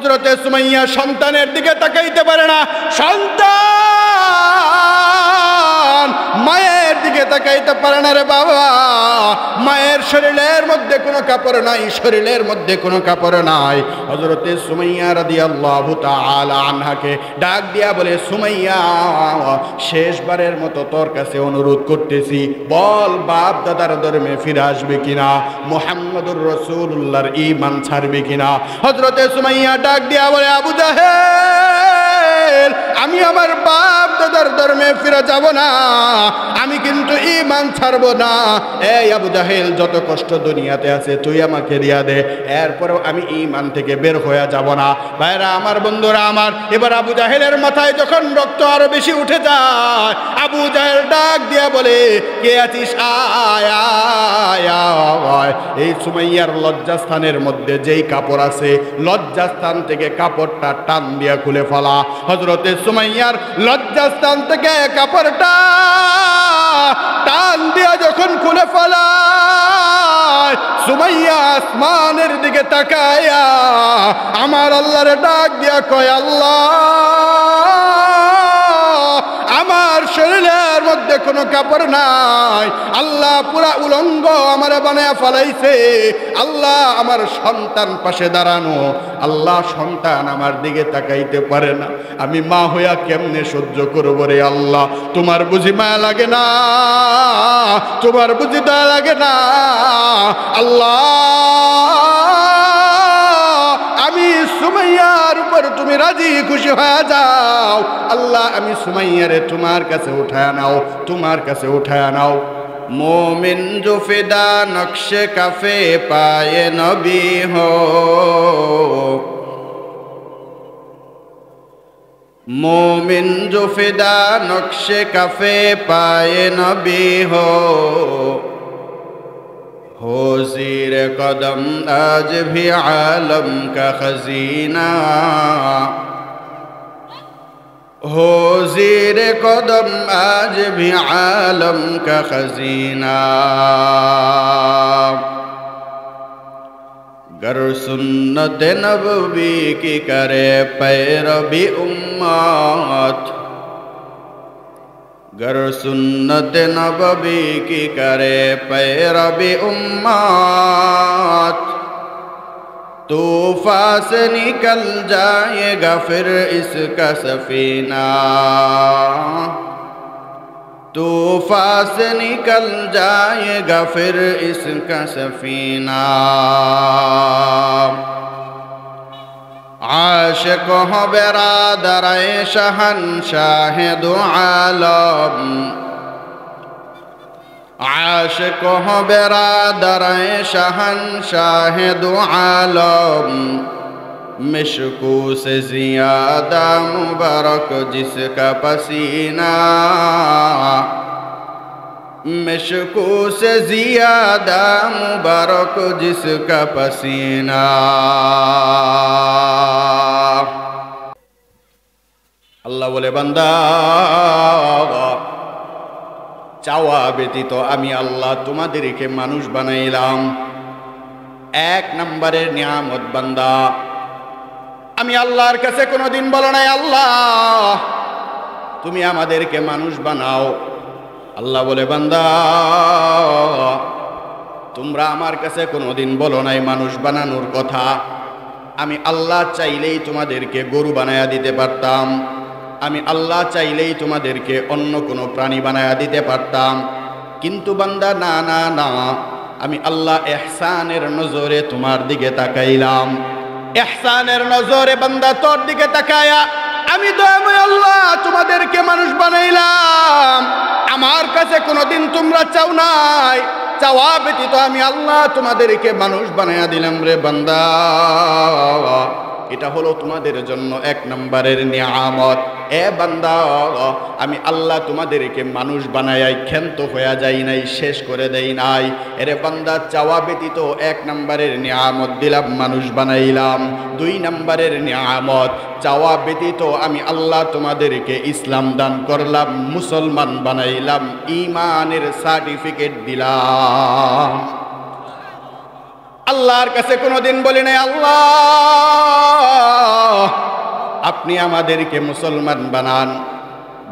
হযরতে সুমাইয়া সন্তানের দিকে তাকাইতে পারে না, সন্তান মায়ের দিকে তাকাইতে পারে না রে বাবা। মায়ের শরীরের মধ্যে কোনো কাপড় নাই, শরীরের মধ্যে কোনো কাপড় নাই। হযরতে সুমাইয়া রাদিয়াল্লাহু তাআলা আনহাকে ডাক দিয়া বলে, সুমাইয়া শেষবারের মতো তোর কাছে অনুরোধ করতেছি, বল বাপ দাদার ধর্মে ফিরে আসবে কিনা, মুহাম্মদুর রাসূলুল্লাহর ঈমান ছাড়বে কিনা। হযরতে সুমাইয়া ডাক দিয়া বলে, আবু জাহেল, আমি আমার বাপ দাদার ধর্মে ফিরে যাব না, আমি কিন্তু ঈমান ছাড়ব না। এই আবু জাহেল, যত কষ্ট দুনিয়াতে আছে তুই আমাকে দিয়া দে, এরপরেও আমি ঈমান থেকে বের হয়ে যাব না। ভাইরা আমার, বন্ধুরা আমার, এবার আবু জাহেলের মাথায় যখন রক্ত আরো বেশি উঠে যায়, আবু জাহেল ডাক দিয়া বলে, কে আছিস, আয় আয় আয়। এই সুমাইয়ার লজ্জাস্থানের মধ্যে যেই কাপড় আছে, লজ্জাস্থান থেকে কাপড়টা টান দিয়া খুলে ফেলা। হযরতে সুমাইয়ার লজ্জাস্থান থেকে কাপড়টা টান দিয়া যখন খুলে ফেলায়, সুমাইয়া আসমানের দিকে তাকায়া আমার আল্লাহর ডাক দিয়া কয়, আল্লাহ, আমার শরীরের মধ্যে কোনো কাপড় নাই, আল্লাহ পুরা উলঙ্গ আমারে বানায়া ফেলাইছে, আল্লাহ আমার সন্তান পাশে দাঁড়ানো, আল্লাহ সন্তান আমার দিকে তাকাইতে পারে না, আমি মা হইয়া কেমনে সহ্য করব রে আল্লাহ, তোমার বুঝি মায়া লাগে না, তোমার বুঝি দয়া লাগে না, আল্লাহ আমি সুমাইয়ার উপর তুমি রাজি খুশি হয়ে যাও, আল্লাহ আমি সুমাইয়ারে তোমার কাছে উঠায় নাও, তোমার কাছে উঠায় নাও। मोमिन जो फिदा नक्शे कफे पाए नबी हो, मोमिन जो फिदा नक्शे कफे पाए नबी हो ज़ीर कदम आज भी आलम का खजीना, हो ज़ीर कदम आज भी आलम का खजीना। गर सुन्नत नबवी की करे पैरवी उम्मत, गर सुन्नत नबवी की करे पैरवी उम्मत, तूफ़ान से निकल जाएगा फिर इसका सफीना, तूफ़ान से निकल जाएगा फिर इसका सफीना। आशिक हो बिरादर-ए शहंशाह दो आलम, आशिक हो बिरादर-ए शहंशाह दो आलम, मिश्कू से ज़ियादा मुबारक जिसका पसीना, मिश्कू से ज़ियादा मुबारक जिसका पसीना। अल्लाह बोले, बंदा চাওয়া ব্যতীত আমি আল্লাহ তোমাদেরকে মানুষ বানাইলাম। এক নম্বরের নিয়ামত বান্দা, আমি আল্লাহর কাছে কোনোদিন বলো নাই, আল্লাহ তুমি আমাদেরকে মানুষ বানাও। আল্লাহ বলে, বান্দা তোমরা আমার কাছে কোনোদিন বলো নাই মানুষ বানানোর কথা। আমি আল্লাহ চাইলেই তোমাদেরকে গরু বানায়া দিতে পারতাম, আমি আল্লাহ চাইলেই তোমাদেরকে অন্য কোনো প্রাণী বানায়া দিতে পারতাম, কিন্তু বান্দা না না না, আমি আল্লাহ ইহসানের নজরে তোমার দিকে তাকাইলাম। ইহসানের নজরে বান্দা তোর দিকে তাকায়া আমি দয়াময় আল্লাহ তোমাদেরকে মানুষ বানাইলাম। আমার কাছে কোনোদিন তোমরা চাও নাই, চাওয়া ব্যতীত আমি আল্লাহ তোমাদেরকে মানুষ বানায়া দিলাম রে বান্দা। এটা হলো তোমাদের জন্য এক নম্বরের নিয়ামত। এ বান্দা, আমি আল্লাহ তোমাদেরকে মানুষ বানাই ক্ষান্ত হয়ে যাই নাই, শেষ করে দেই নাই। এরে বান্দা, চাওয়া ব্যতীত এক নম্বরের নিয়ামত দিলাম, মানুষ বানাইলাম। দুই নম্বরের নিয়ামত, চাওয়া ব্যতীত আমি আল্লাহ তোমাদেরকে ইসলাম দান করলাম, মুসলমান বানাইলাম, ঈমানের সার্টিফিকেট দিলাম। আল্লাহর কাছে কোনোদিন বলি নাই, আল্লাহ আপনি আমাদেরকে মুসলমান বানান।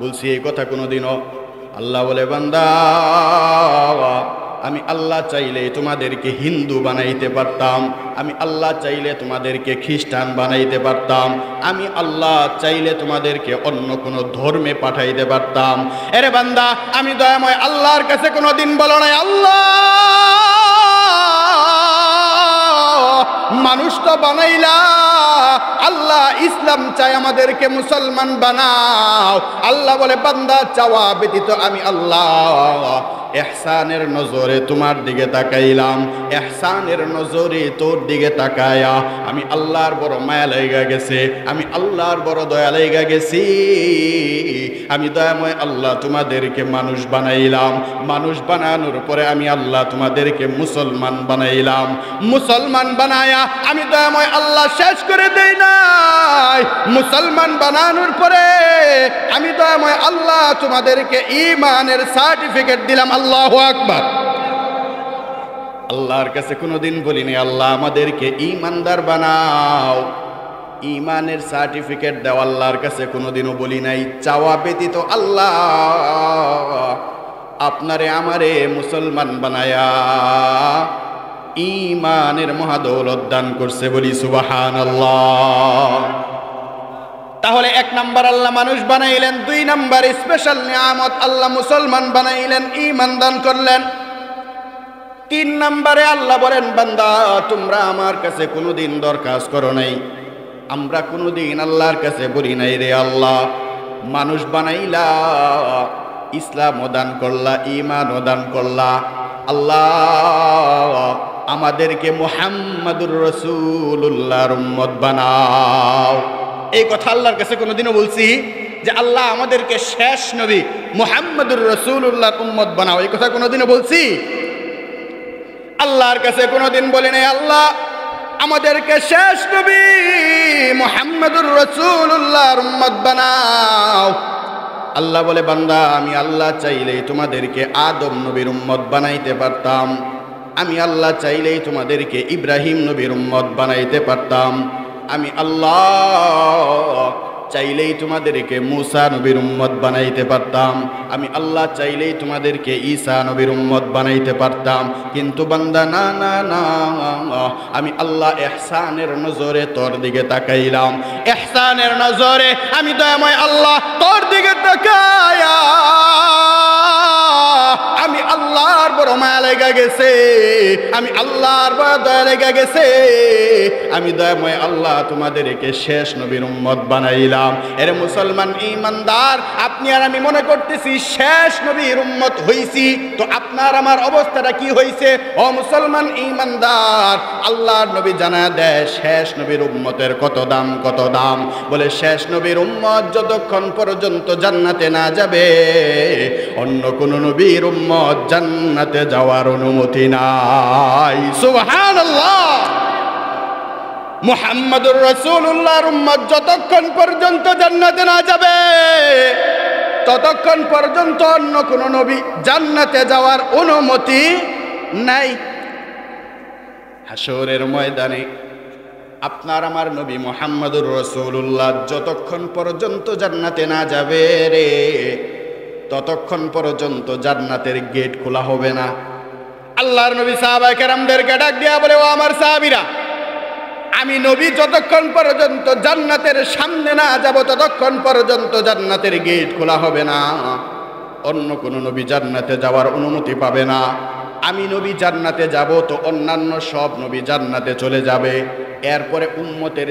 বলছি এই কথা কোনোদিনও? আল্লাহ বলে, বান্দা আমি আল্লাহ চাইলে তোমাদেরকে হিন্দু বানাইতে পারতাম, আমি আল্লাহ চাইলে তোমাদেরকে খ্রিস্টান বানাইতে পারতাম, আমি আল্লাহ চাইলে তোমাদেরকে অন্য কোনো ধর্মে পাঠাইতে পারতাম। এরে বান্দা, আমি দয়াময় আল্লাহর কাছে কোনোদিন বলো নাই আল্লাহ মানুষ তো বানাইলা, আল্লাহ ইসলাম চাই আমাদেরকে মুসলমান বানাও। আল্লাহ বলে, বান্দা চাওয়া ব্যতীত আমি আল্লাহ ইহসানের নজরে তোমার দিকে তাকাইলাম, ইহসানের নজরে তোর দিকে তাকায়া আমি আল্লাহর বড় মায়া লাগা গেছে, আমি আল্লাহর বড় দয়া লাগা গেছি। আমি দয়াময় আল্লাহ তোমাদেরকে মানুষ বানাইলাম, মানুষ বানানোর পরে আমি আল্লাহ তোমাদেরকে মুসলমান বানাইলাম। মুসলমান বানায়া আমি দয়াময় আল্লাহ শেষ করে দেই নাই, মুসলমান বানানোর পরে আমি দয়াময় আল্লাহ তোমাদেরকে ঈমানের সার্টিফিকেট দিলাম। আল্লাহু আকবার। আল্লাহর কাছে কোনোদিন বলিনি আল্লাহ আমাদেরকে ঈমানদার বানাও, ঈমানের সার্টিফিকেট দাও। আল্লাহর কাছে কোনোদিনও বলি নাই। চাওয়া ব্যতীত আল্লাহ আপনারে আমারে মুসলমান বানায়া ঈমানের মহাদৌলত দান করছে, বলি সুবহানাল্লাহ। তাহলে এক নাম্বার আল্লাহ মানুষ বানাইলেন, দুই নাম্বার স্পেশাল নিয়ামত আল্লাহ মুসলমান বানাইলেন, ঈমান দান করলেন। তিন নাম্বারে আল্লাহ বলেন, বান্দা তোমরা আমার কাছে কোনোদিন দরখাস্ত করো নাই, আমরা কোনোদিন আল্লাহর কাছে বলি নাই রে আল্লাহ মানুষ বানাইলা, ইসলামও দান করলা, ঈমানও দান করলা, আল্লাহ আমাদেরকে মুহাম্মাদুর রাসূলুল্লাহর উম্মত বানাও। এই কথা আল্লাহর কাছে কোনোদিনও বলছি যে আল্লাহ আমাদেরকে শেষ নবী মুহাম্মাদুর রাসূলুল্লাহর উম্মত বানাও? এই কথা কোনোদিনও বলছি? আল্লাহর কাছে কোনোদিন বলি নাই আল্লাহ আমাদেরকে শেষ নবী মুহাম্মাদুর রাসূলুল্লাহর উম্মত বানাও। আল্লাহ বলে, বান্দা আমি আল্লাহ চাইলেই তোমাদেরকে আদম নবীর উম্মত বানাইতে পারতাম, আমি আল্লাহ চাইলেই তোমাদেরকে ইব্রাহিম নবীর উম্মত বানাইতে পারতাম, আমি আল্লাহ চাইলেই তোমাদেরকে মুসা নবীর উম্মত বানাইতে পারতাম, আমি আল্লাহ চাইলেই তোমাদেরকে ঈসা নবীর উম্মত বানাইতে পারতাম। কিন্তু বান্দা না না না, আমি আল্লাহ ইহসানের নজরে তোর দিকে তাকাইলাম, ইহসানের নজরে আমি দয়াময় আল্লাহ তোর দিকে তাকায়া আমি আল্লাহর বড় মায়া লেগে গেছে, আমি আল্লাহর বড় দয়া লেগে গেছে, আমি দয়াময় আল্লাহ তোমাদেরকে শেষ নবীর উম্মত বানাইলাম। এর মুসলমান ঈমানদার, আপনি আর আমি মনে করতেছি শেষ নবীর উম্মত হইছি, তো আপনার আমার অবস্থাটা কি হইছে? ও মুসলমান ঈমানদার, আল্লাহর নবী জানা দেয় শেষ নবীর উম্মতের কত দাম, কত দাম। বলে শেষ নবীর উম্মত যতক্ষণ পর্যন্ত জান্নাতে না যাবে অন্য কোন নবীর উম্মত জান্নাতে যাওয়ার অনুমতি নাই। সুবহানাল্লাহ। মুহাম্মাদুর রাসূলুল্লাহর উম্মত যতক্ষণ পর্যন্ত জান্নাতে না যাবে ততক্ষণ পর্যন্ত অন্য কোন নবী জান্নাতে যাওয়ার অনুমতি নাই। হাশরের ময়দানে আপনার আমার নবী মুহাম্মাদুর রাসূলুল্লাহ যতক্ষণ পর্যন্ত জান্নাতে না যাবে রে ততক্ষণ পর্যন্ত জান্নাতের গেট খোলা হবে না। আল্লাহর নবী সাহাবায়ে কেরামদেরকে ডাক দিয়া বলে, ও আমার সাহাবীরা, আমি নবী যতক্ষণ পর্যন্ত জান্নাতের সামনে না যাব ততক্ষণ পর্যন্ত জান্নাতের গেট খোলা হবে না, অন্য কোন নবী জান্নাতে যাওয়ার অনুমতি পাবে না। আমি নবী জান্নাতে যাব তো অন্যান্য সব নবী জান্নাতে চলে যাবে। এরপরে উম্মতের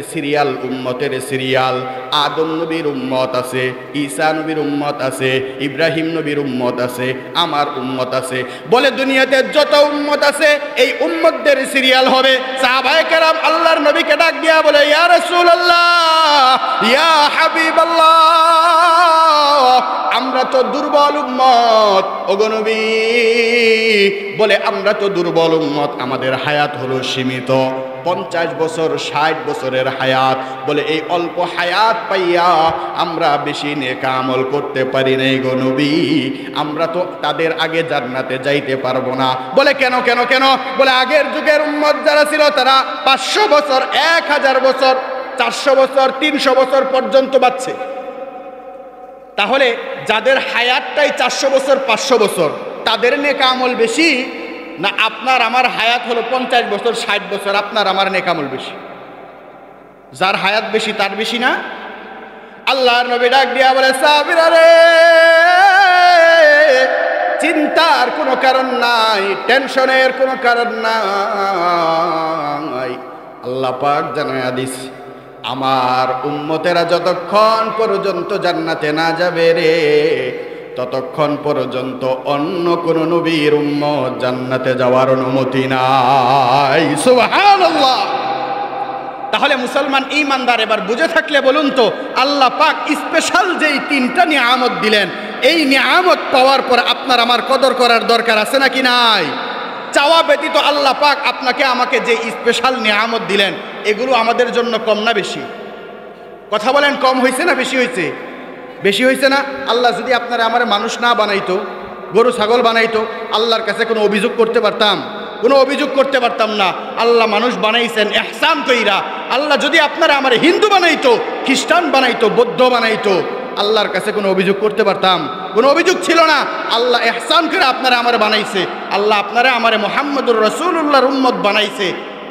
সিরিয়াল আদম নবীর উম্মত আছে, ঈসা নবীর উম্মত আছে, ইব্রাহিম নবীর উম্মত আছে, আমার উম্মত আছে। বলে দুনিয়াতে যত উম্মত আছে এই উম্মতদের সিরিয়াল হবে। সাহাবায়ে কেরাম আল্লাহর নবীকে ডাক দিয়া বলে, ইয়া রাসূলুল্লাহ, ইয়া হাবিবাল্লাহ, আমরা তো দুর্বল উম্মত, ওগো নবী। বলে আমরা তো দুর্বল উম্মত, আমাদের হায়াত হলো সীমিত, 50 বছর 60 বছরের হায়াত। বলে এই অল্প হায়াত পাইয়া আমরা বেশি নেক আমল করতে পারি নাই গো নবী, আমরা তো তাদের আগে জান্নাতে যাইতে পারবো না। বলে কেন কেন কেন? বলে আগের যুগের উম্মত যারা ছিল তারা 500 বছর 1000 বছর 400 বছর 300 বছর পর্যন্ত বাঁচছে। তাহলে যাদের হায়াতটাই 400 বছর 500 বছর, তাদের নেক আমল বেশি না আপনার আমার হায়াত হলো 50 বছর 60 বছর, আপনার আমার নেক আমল বেশি? যার হায়াত বেশি তার বেশি না? আল্লাহর নবী ডাক দিয়া বলে, সাহাবীরা রে, চিন্তার কোনো কারণ নাই, টেনশনের কোনো কারণ নাই। আল্লাহ পাক জানায়া দিছে, আমার উম্মতেরা যতক্ষণ পর্যন্ত জান্নাতে না যাবে রে, ততক্ষণ পর্যন্ত অন্য কোন নবীর উম্মত জান্নাতে যাওয়ার অনুমতি নাই। সুবহানাল্লাহ। তাহলে মুসলমান ঈমানদার এবার বুঝে থাকলে বলুন তো, আল্লাহ পাক স্পেশাল যেই 3টা নিয়ামত দিলেন, এই নিয়ামত পাওয়ার পর আপনার আমার কদর করার দরকার আছে নাকি নাই? চাওয়া ব্যতীত আল্লাহ পাক আপনাকে আমাকে যে স্পেশাল নিয়ামত দিলেন, এগুলো আমাদের জন্য কম না বেশি? কথা বলেন, কম হয়েছে না বেশি হয়েছে? বেশি হয়েছে না? আল্লাহ যদি আপনারা আমার মানুষ না বানাইতো, গরু ছাগল বানাইতো, আল্লাহর কাছে কোনো অভিযোগ করতে পারতাম? কোনো অভিযোগ করতে পারতাম না। আল্লাহ মানুষ বানাইছেন ইহসান কইরা। আল্লাহ যদি আপনারা আমার হিন্দু বানাইতো, খ্রিস্টান বানাইতো, বৌদ্ধ বানাইতো, আল্লাহর কাছে কোনো অভিযোগ করতে পারতাম? কোনো অভিযোগ ছিল না। আল্লাহ ইহসান করে আপনারা আমার বানাইছে। আল্লাহ আপনারা আমারে মুহাম্মদুর রাসূলুল্লাহর উম্মত বানাইছে।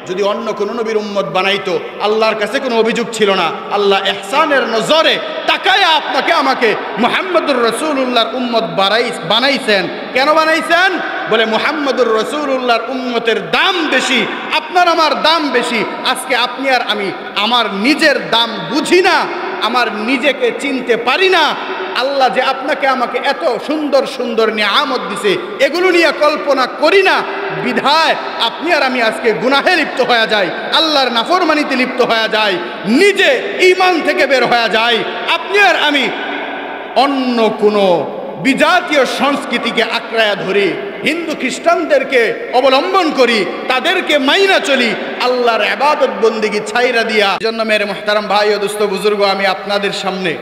যদি অন্য কোনো নবীর উম্মত বানাইতো, আল্লাহর কাছে কোনো অভিযোগ ছিল না। আল্লাহ ইহসানের নজরে তাকায়া আপনাকে আমাকে মুহাম্মদুর রাসূলুল্লাহর উম্মত বানাইছেন। কেন বানাইছেন? বলে মুহাম্মদুর রাসূলুল্লাহর উম্মতের দাম বেশি, আপনার আমার দাম বেশি। আজকে আপনি আর আমি আমার নিজের দাম বুঝি না, আমার নিজেকে চিনতে পারি না। আল্লাহ যে আপনাকে আমাকে এত সুন্দর সুন্দর নিয়ামত দিছে, এগুলো নিয়ে কল্পনা করি না। বিধায় আপনি আর আমি আজকে গুনাহে লিপ্ত হয়ে যাই, আল্লাহর নাফরমানিতে লিপ্ত হয়ে যাই, নিজে ঈমান থেকে বের হয়ে যাই। আপনি আর আমি অন্য কোনো বিজাতীয় সংস্কৃতিকে আঁকড়ায়া ধরি, হিন্দু খ্রিস্টানদেরকে অবলম্বন করি, তাদেরকে মাইনা চলি, আল্লাহর ইবাদত বন্দেগী ছাইরা দিয়া। জন্য মেরে মুহতারাম ভাই ও দোস্ত বুজুর্গ, আমি আপনাদের সামনে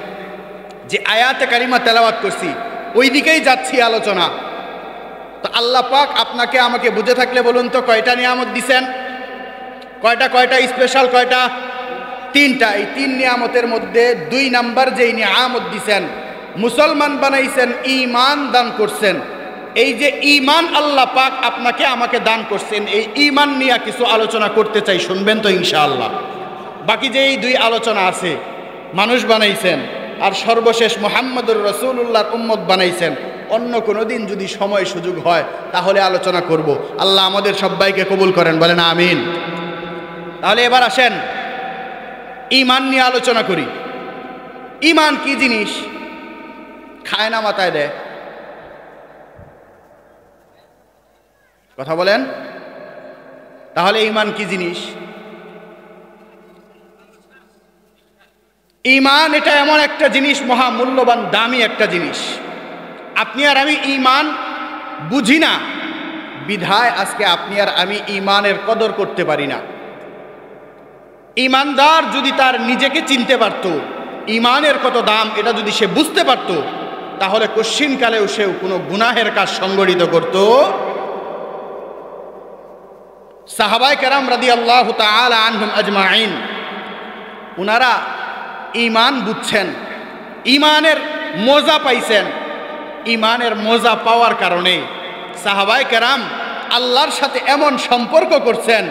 যে আয়াতে কারিমা তেলাওয়াত করছি, ওই দিকেই যাচ্ছি আলোচনা। তো আল্লাহ পাক আপনাকে আমাকে বুঝে থাকলে বলুন তো, কয়টা নিয়ামত দিছেন? কয়টা স্পেশাল কয়টা? 3টা। এই 3 নিয়ামতের মধ্যে 2 নাম্বার যেই নিয়ামত দিছেন, মুসলমান বানাইছেন, ঈমান দান করছেন। এই যে ঈমান আল্লাহ পাক আপনাকে আমাকে দান করছেন, এই ঈমান নিয়ে কিছু আলোচনা করতে চাই, শুনবেন তো ইনশাআল্লাহ। বাকি যে এই 2 আলোচনা আছে, মানুষ বানাইছেন আর সর্বশেষ মুহাম্মদুর রাসূলুল্লাহর উম্মত বানাইছেন। অন্য কোনো দিন যদি সময় সুযোগ হয় তাহলে আলোচনা করব। আল্লাহ আমাদের সবাইকে কবুল করেন, বলেন আমিন। তাহলে এবার আসেন ঈমান নিয়ে আলোচনা করি। ঈমান কি জিনিস? খায় না মাথায় দেয়? কথা বলেন। তাহলে ঈমান কি জিনিস? ঈমান এটা এমন একটা জিনিস, মহামূল্যবান দামি একটা জিনিস। আপনি আর আমি ঈমান বুঝি না, বিধায় আজকে আপনি আর আমি ঈমানের কদর করতে পারি না। ঈমানদার যদি তার নিজেকে চিনতে পারত, ঈমানের কত দাম এটা যদি সে বুঝতে পারত, তাহলে কশ্চিনকালেও সেও কোনো গুনাহের কাজ সংগঠিত করত। সাহাবায়ে কেরাম রাদিয়াল্লাহু তাআলা আনহুম আজমাইন, উনারা ঈমান বুঝছেন, ঈমানের মজা পাইছেন। ঈমানের মজা পাওয়ার কারণে সাহাবায়ে কেরাম আল্লাহর সাথে এমন সম্পর্ক করছেন,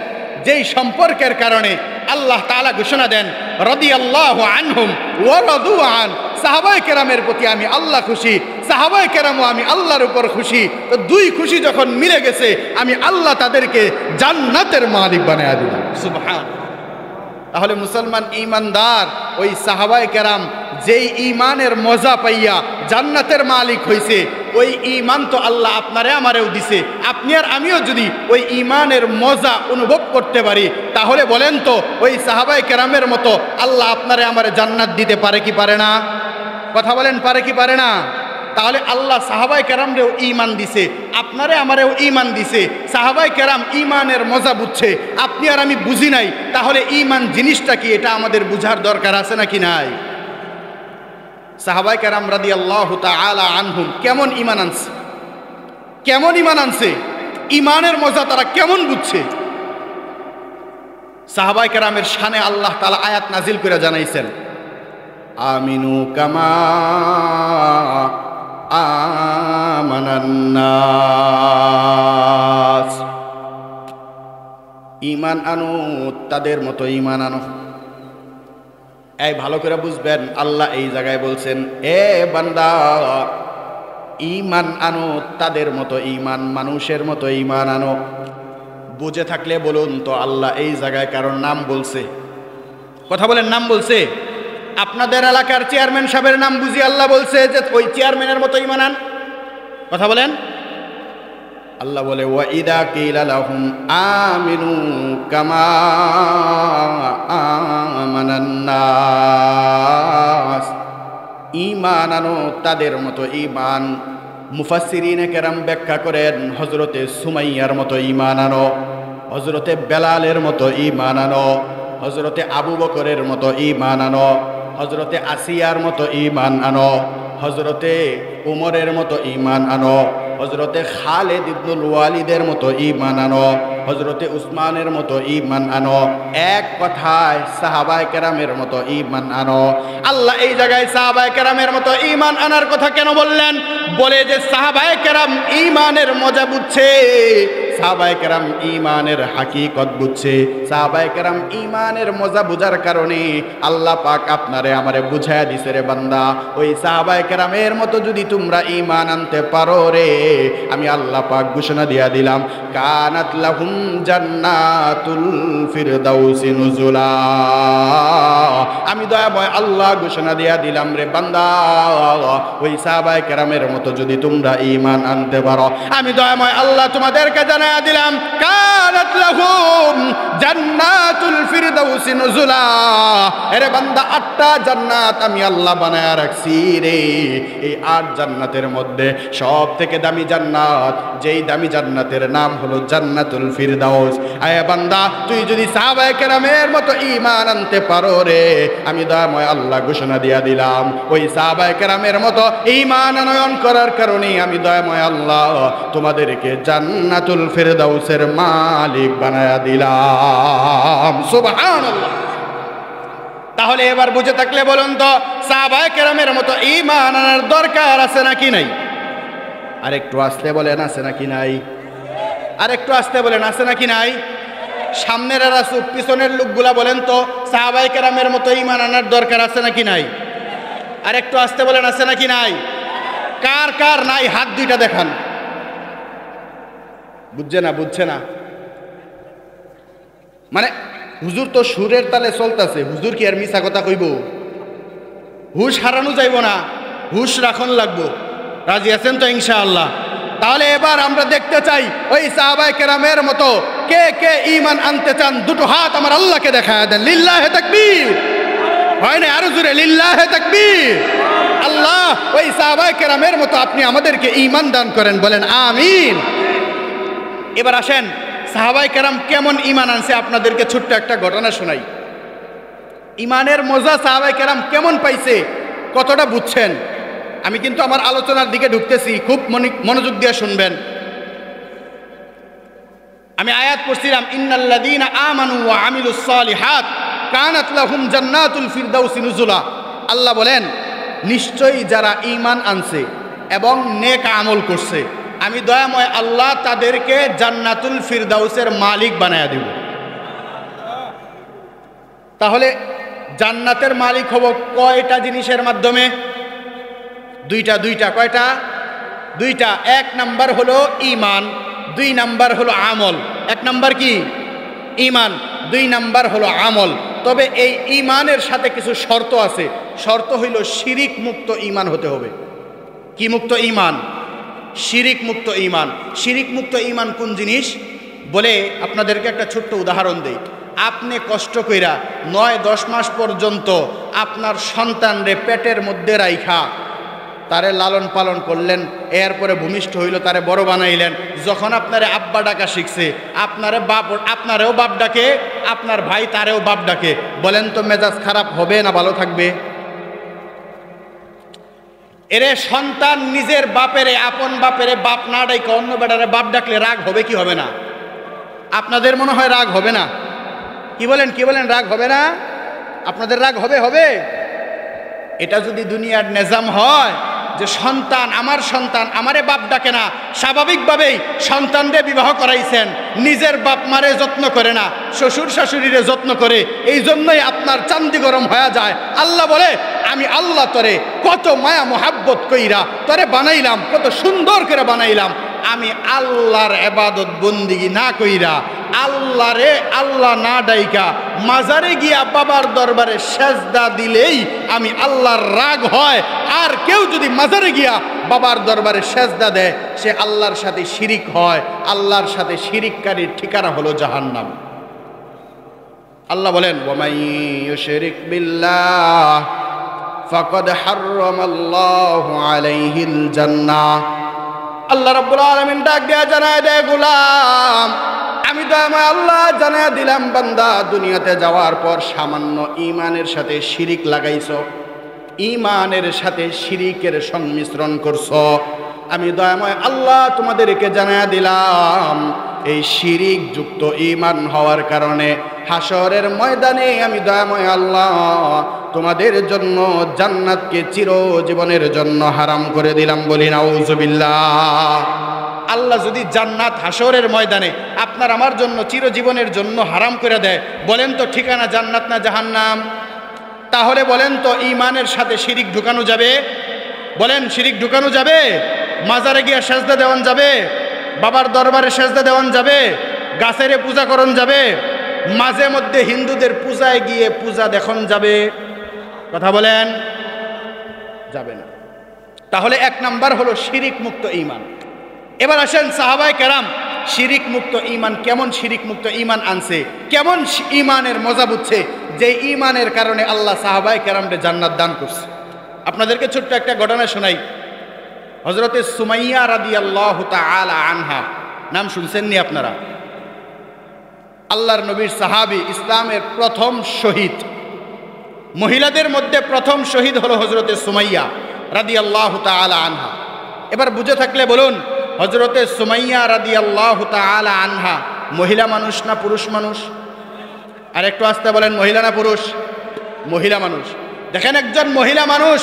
যেই সম্পর্কের কারণে আল্লাহ তাআলা ঘোষণা দেন, রাদিয়াল্লাহু আনহুম ওয়া রাদু আন। সাহাবায়ে কেরামের প্রতি আমি আল্লাহ খুশি, সাহাবায়ে কেরামও আমি আল্লাহর উপর খুশি। তো 2 খুশি যখন মিলে গেছে, আমি আল্লাহ তাদেরকে জান্নাতের মালিক বানায়া দিলাম। সুবহান। তাহলে মুসলমান ঈমানদার ওই সাহাবায়ে কেরাম যেই ঈমানের মজা পাইয়া জান্নাতের মালিক হইছে, ওই ঈমান তো আল্লাহ আপনারে আমারেও দিছে। আপনি আর আমিও যদি ওই ঈমানের মজা অনুভব করতে পারি, তাহলে বলেন তো ওই সাহাবায়ে কেরামের মতো আল্লাহ আপনারে আমারে জান্নাত দিতে পারে কি পারে না? কথা বলেন, পারে কি পারে না? তাহলে আল্লাহ সাহাবায়ে কেরামরেও ঈমান দিছে, আপনারে আমারেও ঈমান দিছে। সাহাবায়ে কেরাম ঈমানের মজা বুঝছে, আপনি আর আমি বুঝি নাই। তাহলে ঈমান জিনিসটা কি, এটা আমাদের বুঝার দরকার আছে নাকি নাই? সাহাবায়ে কেরাম রাদিয়াল্লাহু তাআলা আনহুম কেমন ঈমান আনছে? কেমন ঈমান আনছে? ঈমানের মজা তারা কেমন বুঝছে? সাহাবায়ে কেরামের শানে আল্লাহ তাআলা আয়াত নাজিল করে জানাইছেন, আমিনু কামা আমানান নাস, ঈমান আনো তাদের মতো ঈমান আনো। এই ভালো করে বুঝবেন, আল্লাহ এই জায়গায় বলছেন, এ বান্দা ঈমান আনো তাদের মতো ঈমান, মানুষের মতো ঈমান আনো। বুঝে থাকলে বলুন তো আল্লাহ এই জায়গায় কারোর নাম বলছে? কথা বলেন, নাম বলছে? আপনাদের এলাকার চেয়ারম্যান সাহেবের নাম বুঝি আল্লাহ বলছে যে ওই চেয়ারম্যানের মতো ঈমান আন? কথা বলেন। আল্লাহ বলে, ওয়াইদা কিলা লাহুম আমিনু কামা আমানান নাস, ঈমান আনো তাদের মতো ঈমান। মুফাসসিরিনে কেরাম ব্যাখ্যা করেন, হযরতে সুমাইয়ার মতো ঈমান আনো, হযরতে বেলালের মতো ঈমান আনো, হযরতে আবু বকরের মতো ঈমান আনো, হযরতে আসিয়ার মতো ঈমান আনো, হযরতে উমরের মতো ঈমান আনো, হযরতে খালিদ ইবনুল ওয়ালিদের মতো ঈমান আনো, হযরতে উসমানের মতো ঈমান আনো। এক কথায় সাহাবায়ে কেরামের মতো ঈমান আনো। আল্লাহ এই জায়গায় সাহাবায়ে কেরামের মতো ঈমান আনার কথা কেন বললেন? বলে যে সাহাবায়ে কেরাম ঈমানের মজা বুঝছে, সাহাবায়ে কেরাম ঈমানের হাকিকত বুঝছে, সাহাবায়ে কেরাম ঈমানের মজা বুঝার কারণে আল্লাহ পাক আপনারে আমারে বুঝায়া দিছে, রে বান্দা ওই সাহাবায়ে কেরামের মতো যদি তোমরা ঈমান আনতে পারো রে, আমি আল্লাহ পাক ঘোষণা দিয়া দিলাম, কানাত লাহুম জান্নাতুল ফিরদাউসি নুজুলা। আমি দয়াময় আল্লাহ ঘোষণা দিয়া দিলাম, রে বান্দা ওই সাহাবায়ে কেরামের মতো যদি তোমরা ঈমান আনতে পারো, আমি দয়াময় আল্লাহ তোমাদেরকে জানায়া দিলাম, কানাত লাহুম জান্নাতুল ফিরদাউসি নুজুলা। আরে বান্দা 8টা জান্নাত আমি আল্লাহ বানায়া রাখছি রে। এই 8 জান্নাতের মধ্যে সব থেকে দামি জান্নাত, যেই দামি জান্নাতের নাম হলো জান্নাতুল ফিরদাউস। আয় বান্দা তুই যদি সাহাবায়ে কেরামের মতো ঈমান আনতে পারো রে, আমি দয়াময় আল্লাহ ঘোষণা দিয়া দিলাম, ওই সাহাবায়ে কেরামের মতো ঈমান আনয়ন করার কারণে আমি দয়াময় আল্লাহ তোমাদেরকে জান্নাতুল ফিরদাউসের মালিক বানায়া দিলাম। সুবহানাল্লাহ। তাহলে এবার বুঝে থাকলে বলুন তো সাহাবায়ে কেরামের মতো ঈমান আনার দরকার আছে নাকি নাই? আরেকটু আসতে বলেন, আছে নাকি নাই? আরেকটু আসতে বলেন, আছে নাকি নাই? সামনের এরা চুপ, পিছনের লোকগুলা বলেন তো সাহাবায়ে কেরামের মতো ঈমান আনার দরকার আছে নাকি নাই? আরেকটু আসতে বলেন, আছে নাকি নাই? কার কার নাই হাত দুইটা দেখান। বুঝছে না, বুঝছে না মানে হুজুর তো সুরের তালে চলতেছে, হুজুর কি আর মিছা কথা কইব? হুশ হারানো যাইব না, হুশ রাখন লাগবো। রাজি আছেন তো ইনশাআল্লাহ? তাহলে এবার আমরা দেখতে চাই ওই সাহাবায়ে কেরামের মতো কে কে ঈমান আনতে চান, দুটো হাত আমার আল্লাহকে দেখায় দেন। লিল্লাহে তাকবীর। হয় না? আরো জোরে লিল্লাহে তাকবীর। আল্লাহ ওই সাহাবায়ে কেরামের মতো আপনি আমাদেরকে ঈমান দান করেন, বলেন আমিন। এবার আসেন সাহাবায়ে কেরাম কেমন ঈমান আনছে আপনাদেরকে ছোট্ট একটা ঘটনা শোনাই। ঈমানের মজা সাহাবায়ে কেরাম কেমন পাইছে, কতটা বুঝছেন? আমি কিন্তু আমার আলোচনার দিকে ঢুকতেছি, খুব মনোযোগ দিয়ে শুনবেন। আমি আয়াত পড়ছিলাম, ইন্নাল্লাযীনা আমানু ওয়া আমিলুস সালিহাত কানাত লাহুম জান্নাতুল ফিরদাউসি নুজুলা। আল্লাহ বলেন, নিশ্চয়ই যারা ঈমান আনছে এবং নেক আমল করছে, আমি দয়াময় আল্লাহ তাদেরকে জান্নাতুল ফিরদাউসের মালিক বানায়া দিব। তাহলে জান্নাতের মালিক হব কয়টা জিনিসের মাধ্যমে? দুইটা। কয়টা? দুইটা। 1 নাম্বার হলো ঈমান, 2 নাম্বার হলো আমল। 1 নাম্বার কি? ঈমান, 2 নাম্বার হলো আমল। তবে এই ঈমানের সাথে কিছু শর্ত আছে। শর্ত হইল শিরিক মুক্ত ঈমান হতে হবে। কি মুক্ত ঈমান? শিরিক মুক্ত ঈমান। শিরিক মুক্ত ঈমান কোন জিনিস বলে আপনাদেরকে একটা ছোট্ট উদাহরণ দেই। আপনি কষ্ট কইরা 9-10 মাস পর্যন্ত আপনার সন্তানরে পেটের মধ্যে রাইখা তারে লালন পালন করলেন, এরপরে ভূমিষ্ঠ হইল, তারে বড় বানাইলেন। যখন আপনারে আব্বা ডাকা শিখছে, আপনারেও বাপ ডাকে, আপনার ভাই তারেও বাপ ডাকে, বলেন তো মেজাজ খারাপ হবে না ভালো থাকবে? এরে সন্তান নিজের বাপেরে, আপন বাপেরে বাপ না ডাইকে অন্য বেটারে বাপ ডাকলে রাগ হবে কি হবে না? আপনাদের মনে হয় রাগ হবে না? কি বলেন রাগ হবে না? আপনাদের রাগ হবে? এটা যদি দুনিয়ার নিজাম হয় যে সন্তান আমারে বাপ ডাকে না, স্বাভাবিকভাবেই সন্তানদের বিবাহ করাইছেন, নিজের বাপ মারে যত্ন করে না, শ্বশুর শাশুড়িরে যত্ন করে, এই জন্যই আপনার চান্দি গরম হয়ে যায়। আল্লাহ বলে আমি আল্লাহ তোরে কত মায়া মোহাব্বত কইরা তোরে বানাইলাম, কত সুন্দর করে বানাইলাম, আমি আল্লাহর ইবাদত বন্দিগি না কইরা, আল্লাহরে আল্লাহ না ডাইকা মাজারে গিয়া বাবার দরবারে সেজদা দিলেই আমি আল্লাহর রাগ হয়। আর কেউ যদি মাজারে গিয়া বাবার দরবারে সেজদা দেয় সে আল্লাহর সাথে শিরিক হয়। আল্লাহর সাথে শিরিককারীর ঠিকানা হলো জাহান্নাম। আল্লাহ বলেন ওয়ামাই ইউশরিক বিল্লাহ ফাকাদ হাররামাল্লাহু আলাইহিল জান্নাহ। আল্লাহ রাব্বুল আলামিন ডাক দেয়া জানায় দেয়, গোলাম আমি তো আল্লাহ জানায় দিলাম, বান্দা দুনিয়াতে যাওয়ার পর সামান্য ঈমানের সাথে শিরিক লাগাইছো, ঈমানের সাথে শিরিকের সংমিশ্রণ করছো, আমি দয়াময় আল্লাহ তোমাদেরকে জানায় দিলাম এই শিরিক যুক্ত ঈমান হওয়ার কারণে হাসরের ময়দানে আমি দয়াময় আল্লাহ তোমাদের জন্য জান্নাতকে চিরজীবনের জন্য হারাম করে দিলাম। বলি নাউজুবিল্লাহ। আল্লাহ যদি জান্নাত হাসরের ময়দানে আপনার আমার জন্য চিরজীবনের জন্য হারাম করে দেয়, বলেন তো ঠিকানা জান্নাত না জাহান্নাম? তাহলে বলেন তো ঈমানের সাথে শিরিক ঢুকানো যাবে? বলেন শিরিক ঢুকানো যাবে? মাজারে গিয়ে সেজদা দেওয়ান যাবে? বাবার দরবারে সেজদা দেওয়ান যাবে? গাছেরে পূজা করন যাবে? মাঝে মধ্যে হিন্দুদের পূজায় গিয়ে পূজা দেখন যাবে? কথা বলেন, যাবে না। তাহলে এক নাম্বার হলো শিরিক মুক্ত ঈমান। এবার আসেন সাহাবায়ে কেরাম শিরিক মুক্ত ঈমান, কেমন শিরিক মুক্ত ঈমান আনছে, কেমন ঈমানের মজা বুঝছে, যে ঈমানের কারণে আল্লাহ সাহাবায়ে কেরামকে জান্নাত দান করছে। আপনাদেরকে ছোট্ট একটা ঘটনা শোনাই। হযরতে সুমাইয়া রাদিয়াল্লাহু তাআলা আনহা, নাম শুনছেন নি আপনারা? আল্লাহর নবীর সাহাবী, ইসলামের প্রথম শহীদ, মহিলাদের মধ্যে প্রথম শহীদ হলো হযরতে সুমাইয়া রাদিয়াল্লাহু তাআলা আনহা। এবার বুঝে থাকলে বলুন, হযরতে সুমাইয়া রাদিয়াল্লাহু তাআলা আনহা মহিলা মানুষ না পুরুষ মানুষ? আর একটু আস্তে বলেন, মহিলা না পুরুষ? মহিলা মানুষ। দেখেন একজন মহিলা মানুষ,